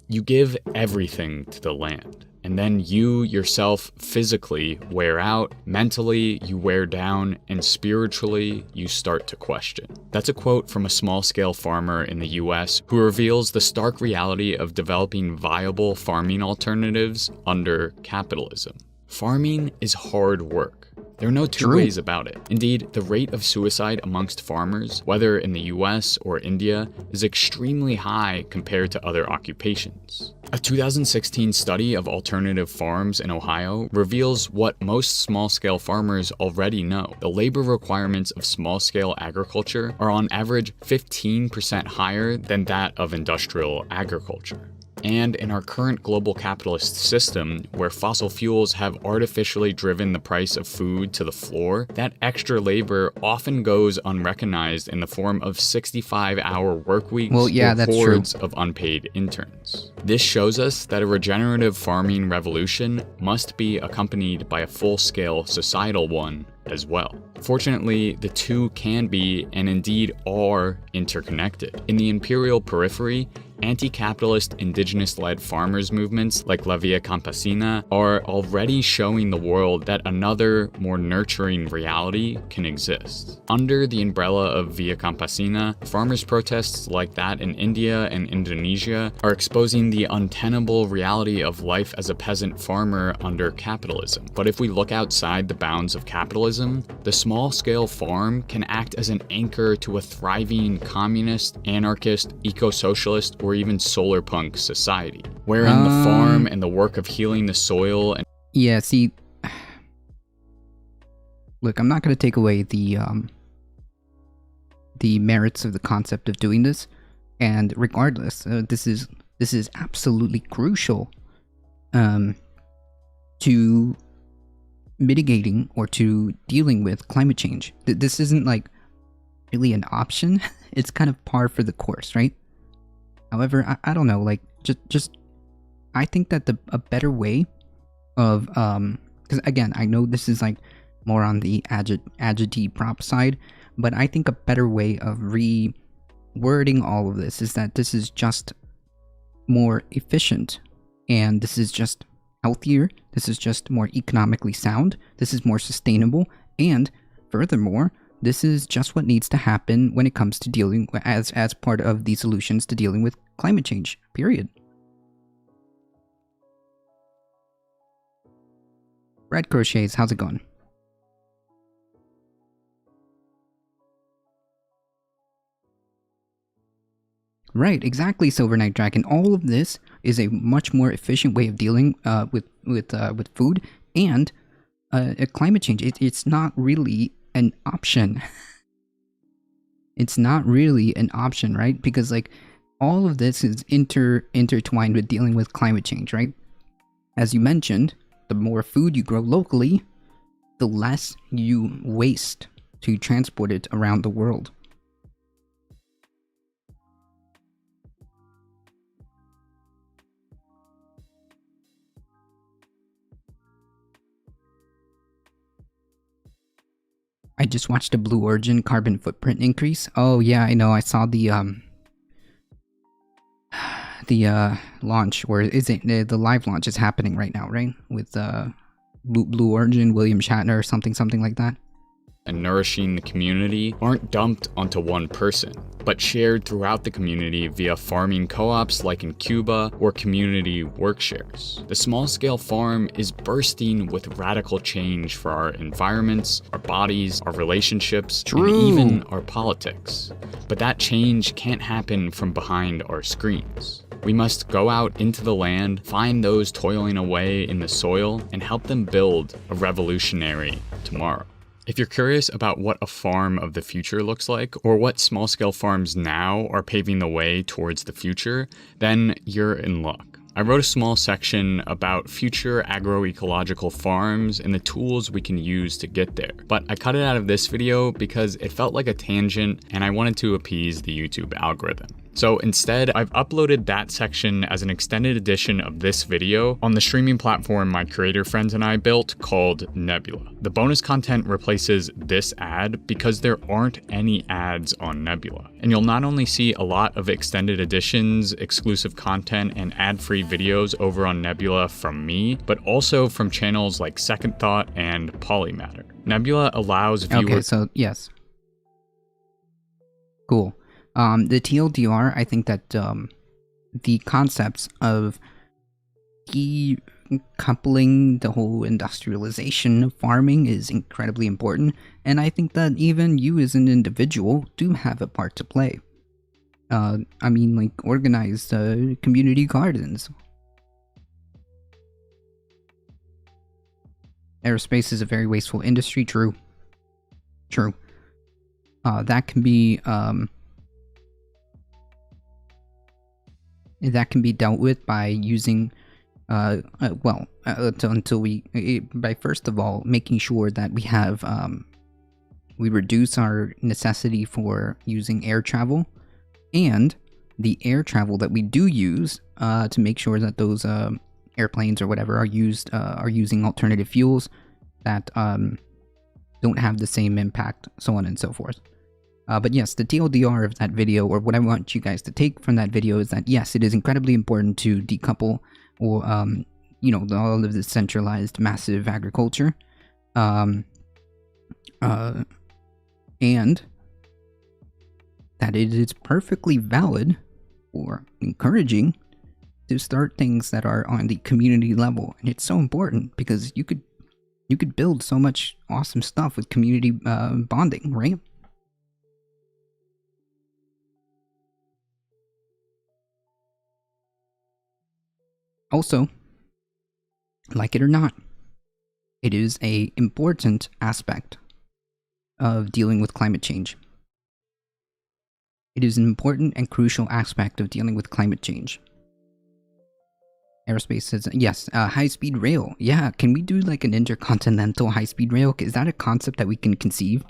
You give everything to the land, and then you yourself physically wear out, mentally you wear down, and spiritually you start to question. That's a quote from a small-scale farmer in the US who reveals the stark reality of developing viable farming alternatives under capitalism. Farming is hard work. There are no two ways about it. Indeed, the rate of suicide amongst farmers, whether in the US or India, is extremely high compared to other occupations. A 2016 study of alternative farms in Ohio reveals what most small-scale farmers already know. The labor requirements of small-scale agriculture are on average 15% higher than that of industrial agriculture. And in our current global capitalist system, where fossil fuels have artificially driven the price of food to the floor, that extra labor often goes unrecognized in the form of 65-hour work weeks or hordes of unpaid interns. This shows us that a regenerative farming revolution must be accompanied by a full-scale societal one as well. Fortunately, the two can be, and indeed are, interconnected. In the imperial periphery, Anti-capitalist, indigenous-led farmers movements like La Via Campesina are already showing the world that another, more nurturing reality can exist. Under the umbrella of Via Campesina, farmers' protests like that in India and Indonesia are exposing the untenable reality of life as a peasant farmer under capitalism. But if we look outside the bounds of capitalism, the small-scale farm can act as an anchor to a thriving communist, anarchist, eco-socialist, or even solar punk society, wherein the farm and the work of healing the soil and yeah, see, look, I'm not going to take away the merits of the concept of doing this, and regardless, this is absolutely crucial to mitigating or to dealing with climate change. This isn't like really an option. It's kind of par for the course, right? However, I don't know, like, just I think that a better way of, because again, I know this is like more on the agity-prop side, but I think a better way of rewording all of this is that this is just more efficient, and this is just healthier, this is just more economically sound, this is more sustainable, and furthermore, this is just what needs to happen when it comes to dealing as part of the solutions to dealing with climate change, period. Red Crochets, how's it going? Right, exactly, Silver Knight Dragon. All of this is a much more efficient way of dealing with food and climate change. It's not really an option. It's not really an option, right? Because like all of this is intertwined with dealing with climate change, right? As you mentioned, the more food you grow locally, the less you waste to transport it around the world. I just watched a Blue Origin carbon footprint increase. Oh yeah, I know. I saw the launch, or is it the live launch is happening right now, right? With Blue Origin, William Shatner, or something like that. And nourishing the community aren't dumped onto one person, but shared throughout the community via farming co-ops like in Cuba or community work shares. The small-scale farm is bursting with radical change for our environments, our bodies, our relationships, and even our politics. But that change can't happen from behind our screens. We must go out into the land, find those toiling away in the soil, and help them build a revolutionary tomorrow. If you're curious about what a farm of the future looks like, or what small-scale farms now are paving the way towards the future, then you're in luck. I wrote a small section about future agroecological farms and the tools we can use to get there, but I cut it out of this video because it felt like a tangent and I wanted to appease the YouTube algorithm. So instead, I've uploaded that section as an extended edition of this video on the streaming platform my creator friends and I built called Nebula. The bonus content replaces this ad because there aren't any ads on Nebula. And you'll not only see a lot of extended editions, exclusive content, and ad-free videos over on Nebula from me, but also from channels like Second Thought and Polymatter. Nebula allows viewers... Okay, so yes. Cool. The TLDR, I think that the concepts of decoupling the whole industrialization of farming is incredibly important, and I think that even you as an individual do have a part to play. I mean, like, organized community gardens. Aerospace is a very wasteful industry, true. True. That can be dealt with by using, until by first of all making sure that we have, we reduce our necessity for using air travel, and the air travel that we do use, to make sure that those airplanes or whatever are using alternative fuels that don't have the same impact, so on and so forth. But yes, the TLDR of that video, or what I want you guys to take from that video, is that yes, it is incredibly important to decouple, or you know, all of this centralized massive agriculture, and that it is perfectly valid or encouraging to start things that are on the community level. And it's so important because you could build so much awesome stuff with community bonding, right? Also, like it or not, it is a important aspect of dealing with climate change. It is an important and crucial aspect of dealing with climate change. Aerospace says, yes, high-speed rail. Yeah, can we do like an intercontinental high-speed rail? Is that a concept that we can conceive?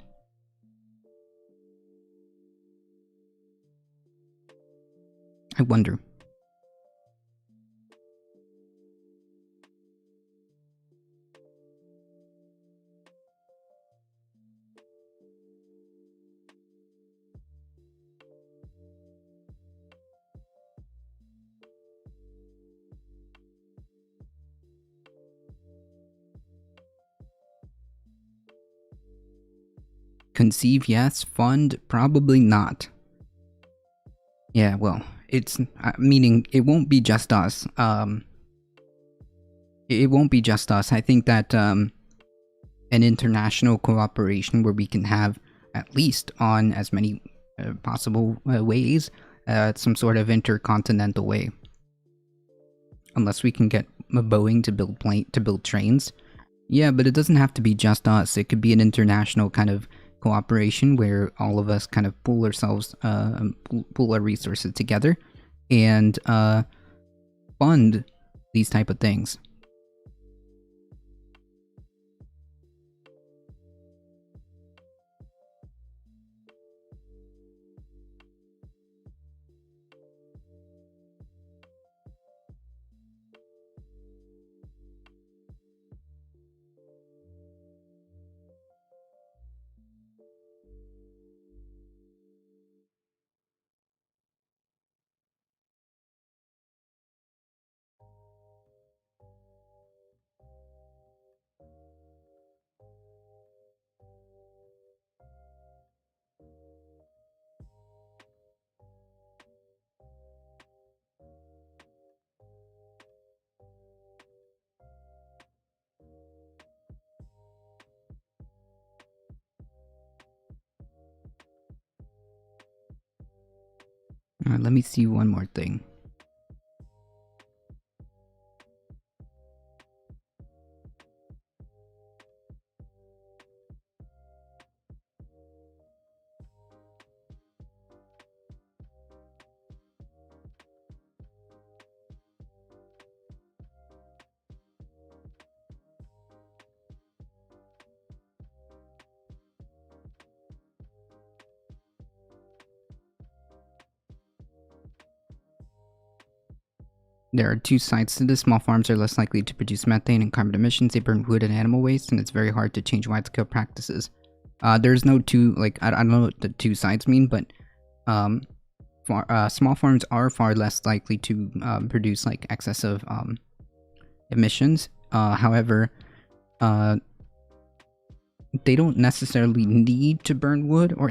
I wonder. Conceive, yes. Fund, probably not. Yeah, well, it's meaning it won't be just us. It won't be just us. I think that an international cooperation where we can have, at least on as many possible ways, some sort of intercontinental way. Unless we can get a Boeing to build trains. Yeah, but it doesn't have to be just us. It could be an international kind of cooperation where all of us kind of pool our resources together and fund these type of things. Let me see one more thing. There are two sides to this. Small farms are less likely to produce methane and carbon emissions. They burn wood and animal waste, and it's very hard to change wide-scale practices. There's no two, like, I don't know what the two sides mean, but small farms are far less likely to produce, like, excessive emissions. However, they don't necessarily need to burn wood or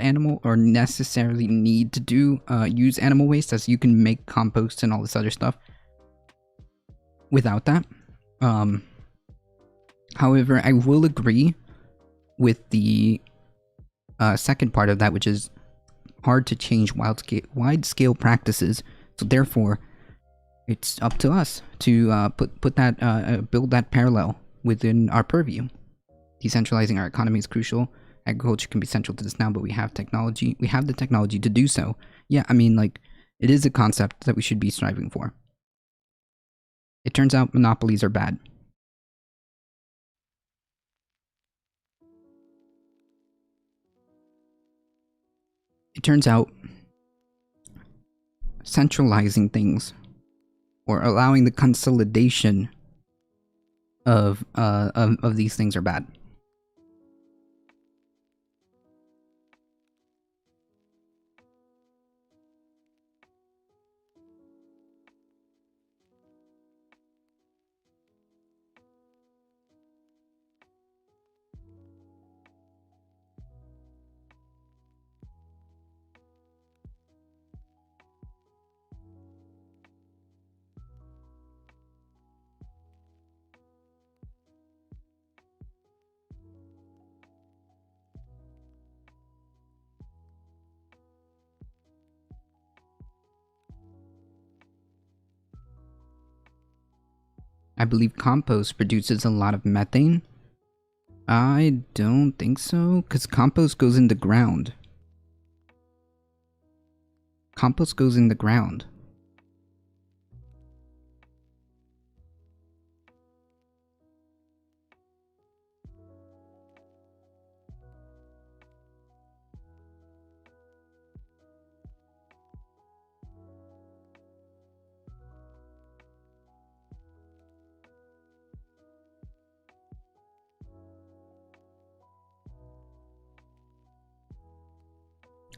necessarily need to use animal waste, as you can make compost and all this other stuff without that. However, I will agree with the second part of that, which is hard to change wide-scale practices. So therefore, it's up to us to build that parallel within our purview. Decentralizing our economy is crucial. Agriculture can be central to this now, but we have technology. We have the technology to do so. Yeah, I mean, like, it is a concept that we should be striving for. It turns out monopolies are bad. It turns out centralizing things or allowing the consolidation of these things are bad. I believe compost produces a lot of methane. I don't think so, because compost goes in the ground. Compost goes in the ground.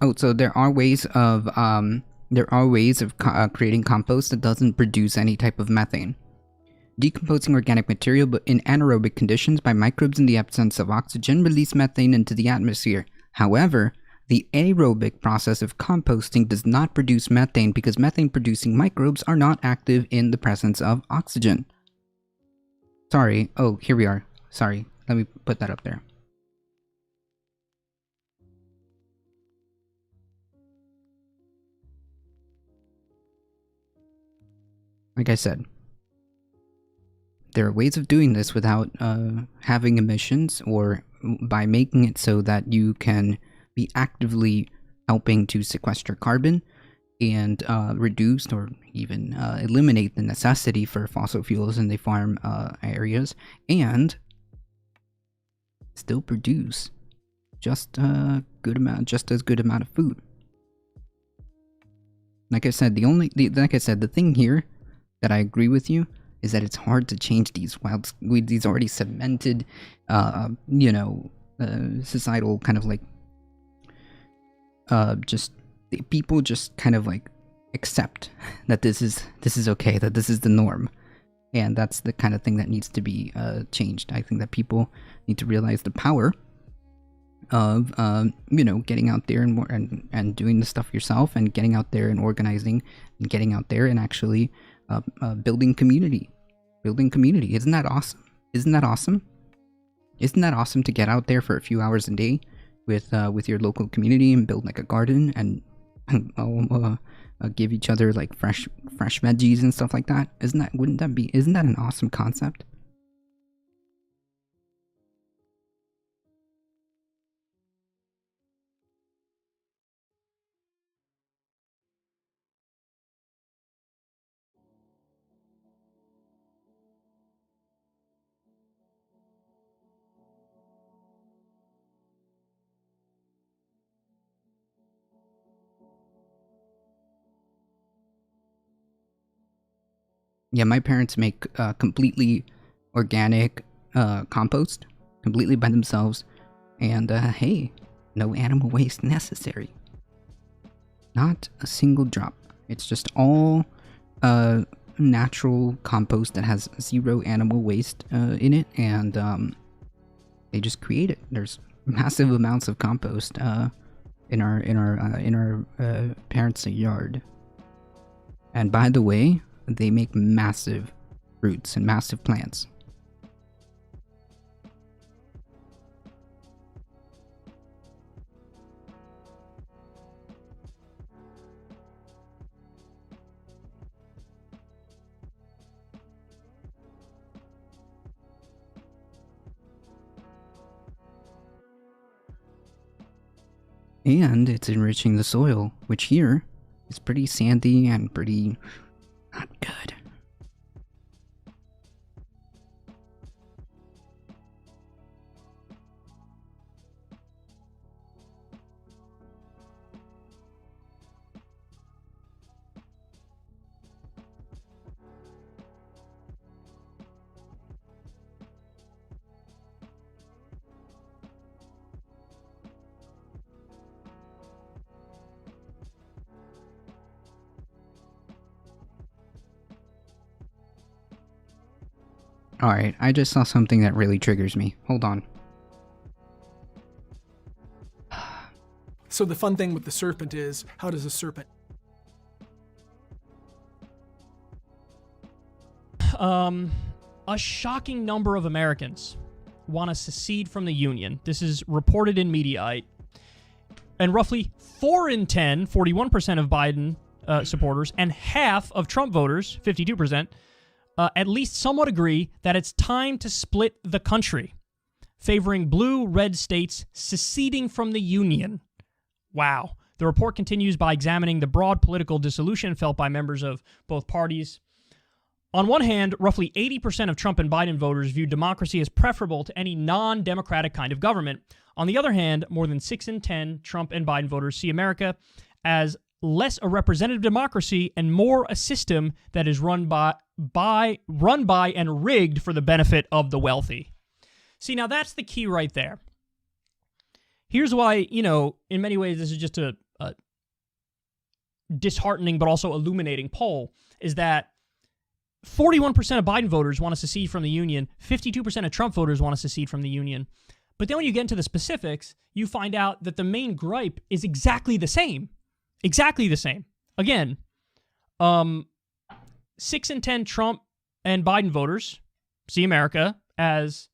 Oh, so there are ways of creating compost that doesn't produce any type of methane. Decomposing organic material but in anaerobic conditions by microbes in the absence of oxygen release methane into the atmosphere. However, the aerobic process of composting does not produce methane because methane-producing microbes are not active in the presence of oxygen. Sorry. Oh, here we are. Sorry. Let me put that up there. Like I said, there are ways of doing this without having emissions, or by making it so that you can be actively helping to sequester carbon and reduce or even eliminate the necessity for fossil fuels in the farm areas, and still produce just a good amount, just as good amount of food. Like I said, the thing here that I agree with you is that it's hard to change these these already cemented, societal kind of like, people just kind of like accept that this is okay, that this is the norm, and that's the kind of thing that needs to be changed. I think that people need to realize the power of getting out there and doing the stuff yourself, and getting out there and organizing, and getting out there and actually building community. Isn't that awesome? Isn't that awesome to get out there for a few hours a day with your local community and build like a garden and give each other like fresh veggies and stuff like that? Isn't that an awesome concept? Yeah, my parents make completely organic compost, completely by themselves, and hey, no animal waste necessary. Not a single drop. It's just all natural compost that has zero animal waste in it, and they just create it. There's massive amounts of compost in our parents' yard. And by the way, they make massive fruits and massive plants. And it's enriching the soil, which here is pretty sandy and pretty not good. Alright, I just saw something that really triggers me. Hold on. So the fun thing with the serpent is, how does a serpent... A shocking number of Americans want to secede from the Union. This is reported in Mediaite. And roughly 4 in 10, 41% of Biden supporters, and half of Trump voters, 52%, at least somewhat agree that it's time to split the country, favoring blue-red states seceding from the Union. Wow. The report continues by examining the broad political dissolution felt by members of both parties. On one hand, roughly 80% of Trump and Biden voters view democracy as preferable to any non-democratic kind of government. On the other hand, more than 6 in 10 Trump and Biden voters see America as less a representative democracy and more a system that is run by and rigged for the benefit of the wealthy. See, now that's the key right there. Here's why, in many ways, this is just a disheartening but also illuminating poll, is that 41% of Biden voters want to secede from the Union, 52% of Trump voters want to secede from the Union. But then when you get into the specifics, you find out that the main gripe is exactly the same. Exactly the same. Again, 6 in 10 Trump and Biden voters see America as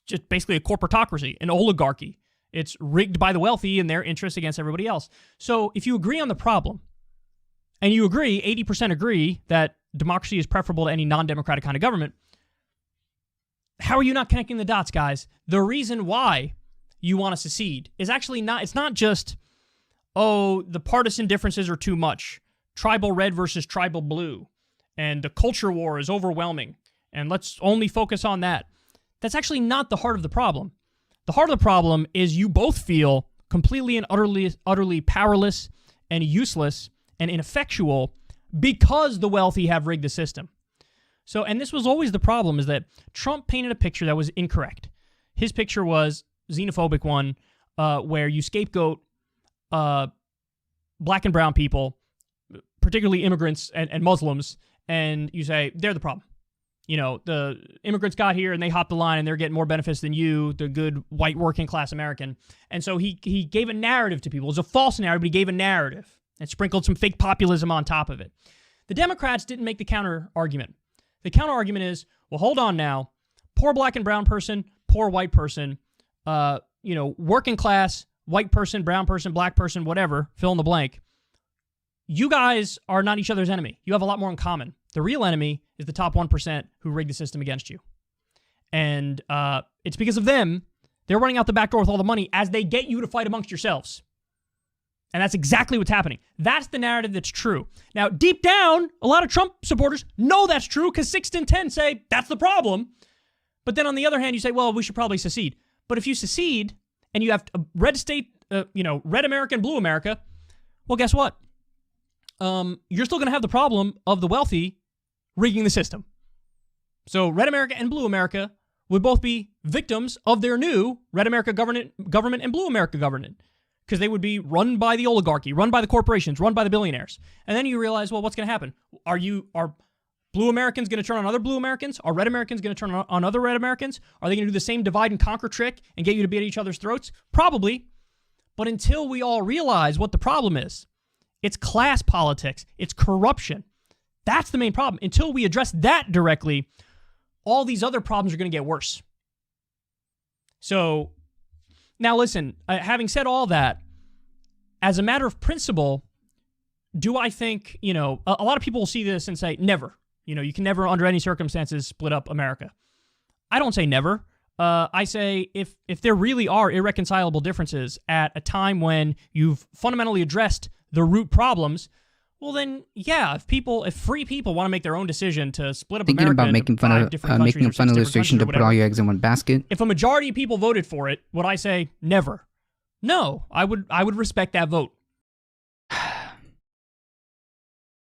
just basically a corporatocracy, an oligarchy. It's rigged by the wealthy and their interests against everybody else. So if you agree on the problem, and you agree, 80% agree that democracy is preferable to any non-democratic kind of government, how are you not connecting the dots, guys? The reason why you want to secede is actually not, it's not just, oh, the partisan differences are too much. Tribal red versus tribal blue. And the culture war is overwhelming. And let's only focus on that. That's actually not the heart of the problem. The heart of the problem is you both feel completely and utterly powerless and useless and ineffectual because the wealthy have rigged the system. So, and this was always the problem, is that Trump painted a picture that was incorrect. His picture was xenophobic one, where you scapegoat black and brown people, particularly immigrants and Muslims, and you say, they're the problem. The immigrants got here and they hopped the line and they're getting more benefits than you, the good white working class American. And so he gave a narrative to people. It was a false narrative, but he gave a narrative and sprinkled some fake populism on top of it. The Democrats didn't make the counter argument. The counter argument is, well, hold on now. Poor black and brown person, poor white person, working class, white person, brown person, black person, whatever, fill in the blank. You guys are not each other's enemy. You have a lot more in common. The real enemy is the top 1% who rigged the system against you. And it's because of them, they're running out the back door with all the money as they get you to fight amongst yourselves. And that's exactly what's happening. That's the narrative that's true. Now, deep down, a lot of Trump supporters know that's true because 6 in 10 say that's the problem. But then on the other hand, you say, well, we should probably secede. But if you secede and you have a red state, red America and blue America, well, guess what? You're still going to have the problem of the wealthy rigging the system. So red America and blue America would both be victims of their new red America government and blue America government, because they would be run by the oligarchy, run by the corporations, run by the billionaires. And then you realize, well, what's going to happen? Are blue Americans going to turn on other blue Americans? Are red Americans going to turn on other red Americans? Are they going to do the same divide and conquer trick and get you to be at each other's throats? Probably. But until we all realize what the problem is, it's class politics, it's corruption. That's the main problem. Until we address that directly, all these other problems are going to get worse. So, now listen, having said all that, as a matter of principle, do I think, a lot of people will see this and say, never. You can never, under any circumstances, split up America. I don't say never. I say if there really are irreconcilable differences at a time when you've fundamentally addressed the root problems, well then, yeah, if free people want to make their own decision to split up Thinking America about making a fun illustration to put all your eggs in one basket. If a majority of people voted for it, would I say never? No, I would respect that vote.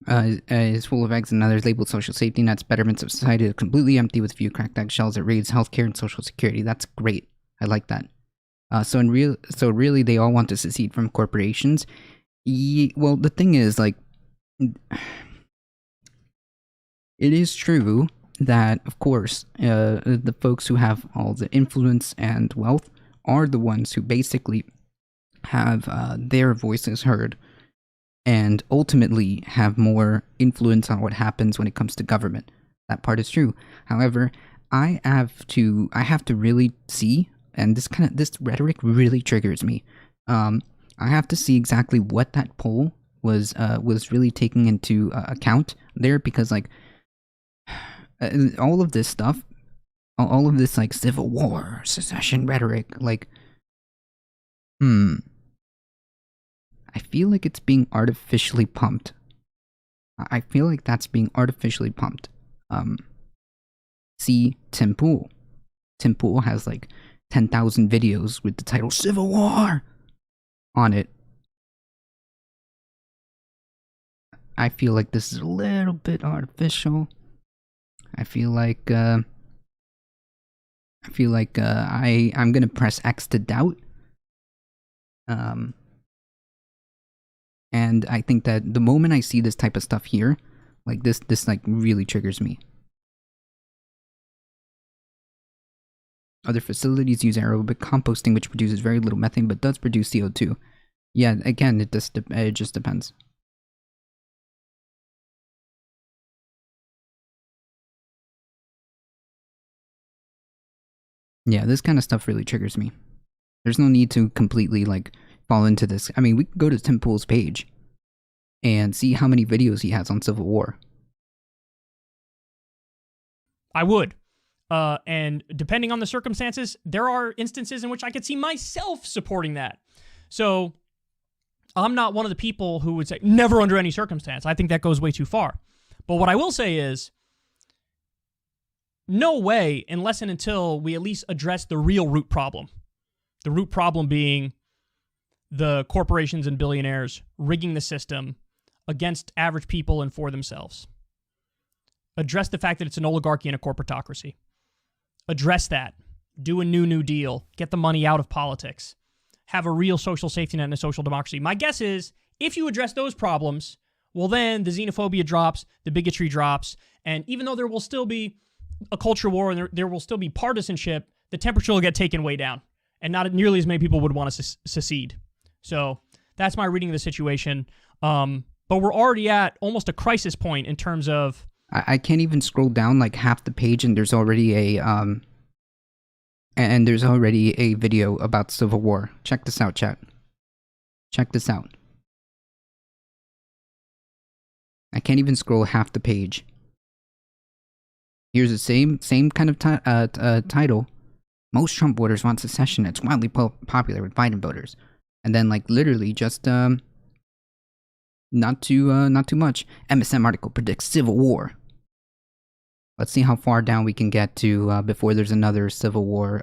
Is full of eggs and others labeled social safety nets, betterments of society are completely empty with a few cracked eggshells. It reads healthcare and social security. That's great. I like that. So really, they all want to secede from corporations. Well, the thing is, it is true that, of course, the folks who have all the influence and wealth are the ones who basically have their voices heard and ultimately have more influence on what happens when it comes to government. That part is true. However, I have to really see, and this rhetoric really triggers me. I have to see exactly what that poll was really taking into account there, because all of this stuff, all of this like civil war, secession rhetoric, like, I feel like it's being artificially pumped. I feel like that's being artificially pumped. See Tim Pool. Tim Pool has like 10,000 videos with the title Civil War on it. I feel like this is a little bit artificial. I feel like I'm gonna press X to doubt. And I think that the moment I see this type of stuff here, like this like really triggers me. Other facilities use aerobic composting, which produces very little methane but does produce CO2. Yeah, again, it just depends. Yeah, this kind of stuff really triggers me. There's no need to completely like fall into this. I mean, we could go to Tim Pool's page and see how many videos he has on Civil War. I would. And depending on the circumstances, there are instances in which I could see myself supporting that. So I'm not one of the people who would say, never under any circumstance. I think that goes way too far. But what I will say is, no way, unless and until we at least address the real root problem. The root problem being the corporations and billionaires rigging the system against average people and for themselves. Address the fact that it's an oligarchy and a corporatocracy. Address that. Do a New Deal. Get the money out of politics. Have a real social safety net and a social democracy. My guess is, if you address those problems, well then the xenophobia drops, the bigotry drops, and even though there will still be a culture war and there will still be partisanship, the temperature will get taken way down. And not nearly as many people would want to secede. So that's my reading of the situation. But we're already at almost a crisis point in terms of... I can't even scroll down like half the page and there's already a video about Civil War. Check this out, chat. Check this out. I can't even scroll half the page. Here's the same kind of title. Most Trump voters want secession. It's wildly popular with Biden voters. And then like literally just not too much. MSM article predicts Civil War. Let's see how far down we can get to before there's another Civil War.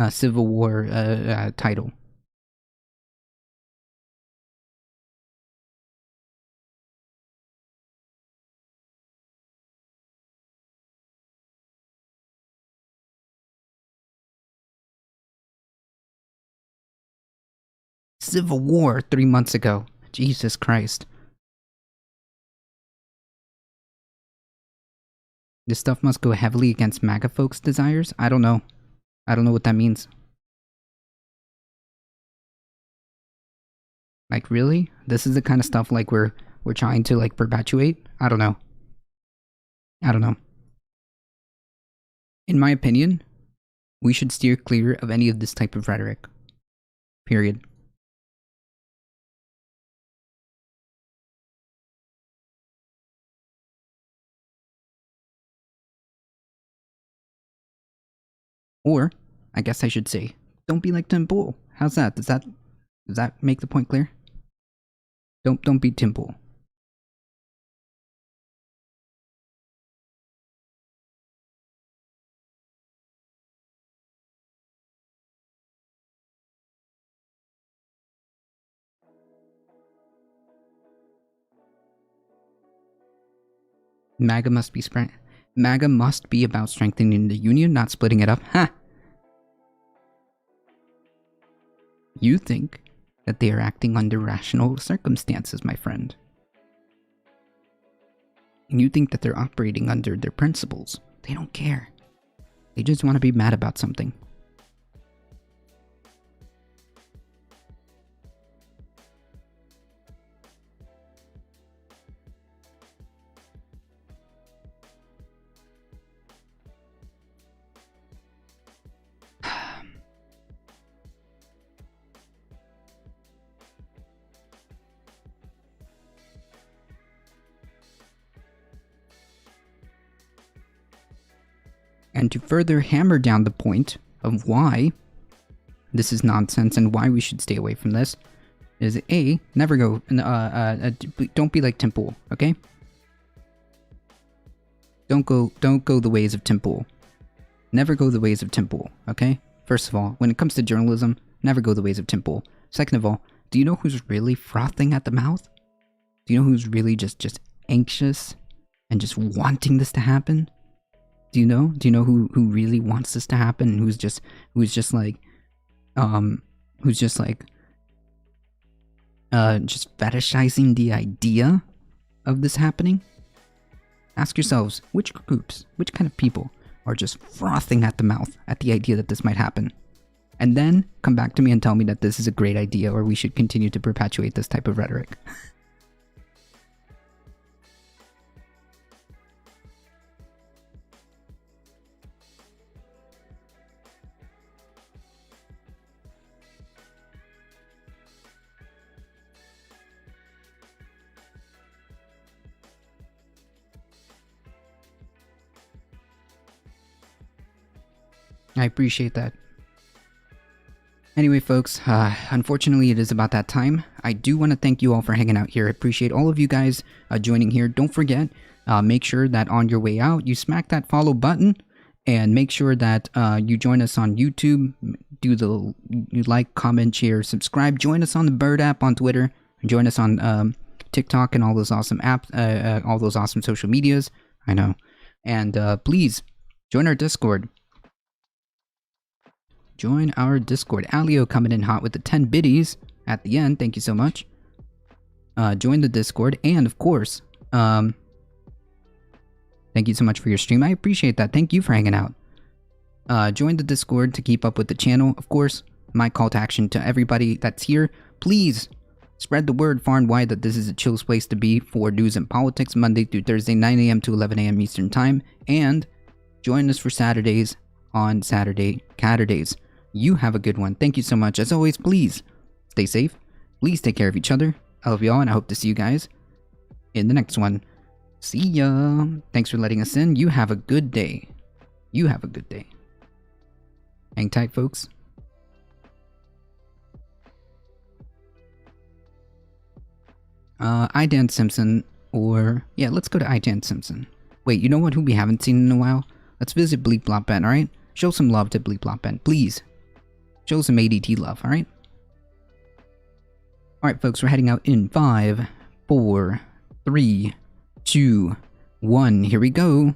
Civil War title. Civil War 3 months ago. Jesus Christ. This stuff must go heavily against MAGA folks' desires? I don't know. I don't know what that means. Like, really? This is the kind of stuff like we're trying to like perpetuate? I don't know. I don't know. In my opinion, we should steer clear of any of this type of rhetoric. Period. Or, I guess I should say, don't be like Tim Pool. How's that? Does that make the point clear? Don't be Tim Pool. MAGA must be about strengthening the union, not splitting it up. Ha! You think that they are acting under rational circumstances, my friend. And you think that they're operating under their principles. They don't care. They just want to be mad about something. And to further hammer down the point of why this is nonsense and why we should stay away from this, is A, never go, don't be like Tim Pool, okay? Don't go the ways of Tim Pool. Never go the ways of Tim Pool, okay? First of all, when it comes to journalism, never go the ways of Tim Pool. Second of all, do you know who's really frothing at the mouth? Do you know who's really just anxious and just wanting this to happen? Do you know? Do you know who really wants this to happen and who's just fetishizing the idea of this happening? Ask yourselves, which groups, which kind of people are just frothing at the mouth at the idea that this might happen? And then come back to me and tell me that this is a great idea or we should continue to perpetuate this type of rhetoric. I appreciate that. Anyway, folks, unfortunately it is about that time. I do want to thank you all for hanging out here. I appreciate all of you guys joining here. Don't forget, make sure that on your way out, you smack that follow button and make sure that you join us on YouTube. You like, comment, share, subscribe. Join us on the Bird app on Twitter. Join us on TikTok and all those awesome apps, all those awesome social medias. I know. And please join our Discord. Join our Discord. Alio coming in hot with the 10 biddies at the end. Thank you so much. Join the Discord. And of course, thank you so much for your stream. I appreciate that. Thank you for hanging out. Join the Discord to keep up with the channel. Of course, my call to action to everybody that's here. Please spread the word far and wide that this is a chill place to be for news and politics, Monday through Thursday, 9 a.m. to 11 a.m. Eastern Time. And join us for Saturdays on Saturday Catterdays. You have a good one. Thank you so much. As always, please stay safe. Please take care of each other. I love y'all, and I hope to see you guys in the next one. See ya. Thanks for letting us in. You have a good day. You have a good day. Hang tight, folks. Dan Simpson, or... yeah, let's go to Dan Simpson. Wait, you know what? Who we haven't seen in a while? Let's visit Bleep Blop Ben, alright? Show some love to Bleep Blop Ben, please. Show some ADT love, alright? Alright, folks, we're heading out in 5, 4, 3, 2, 1. Here we go.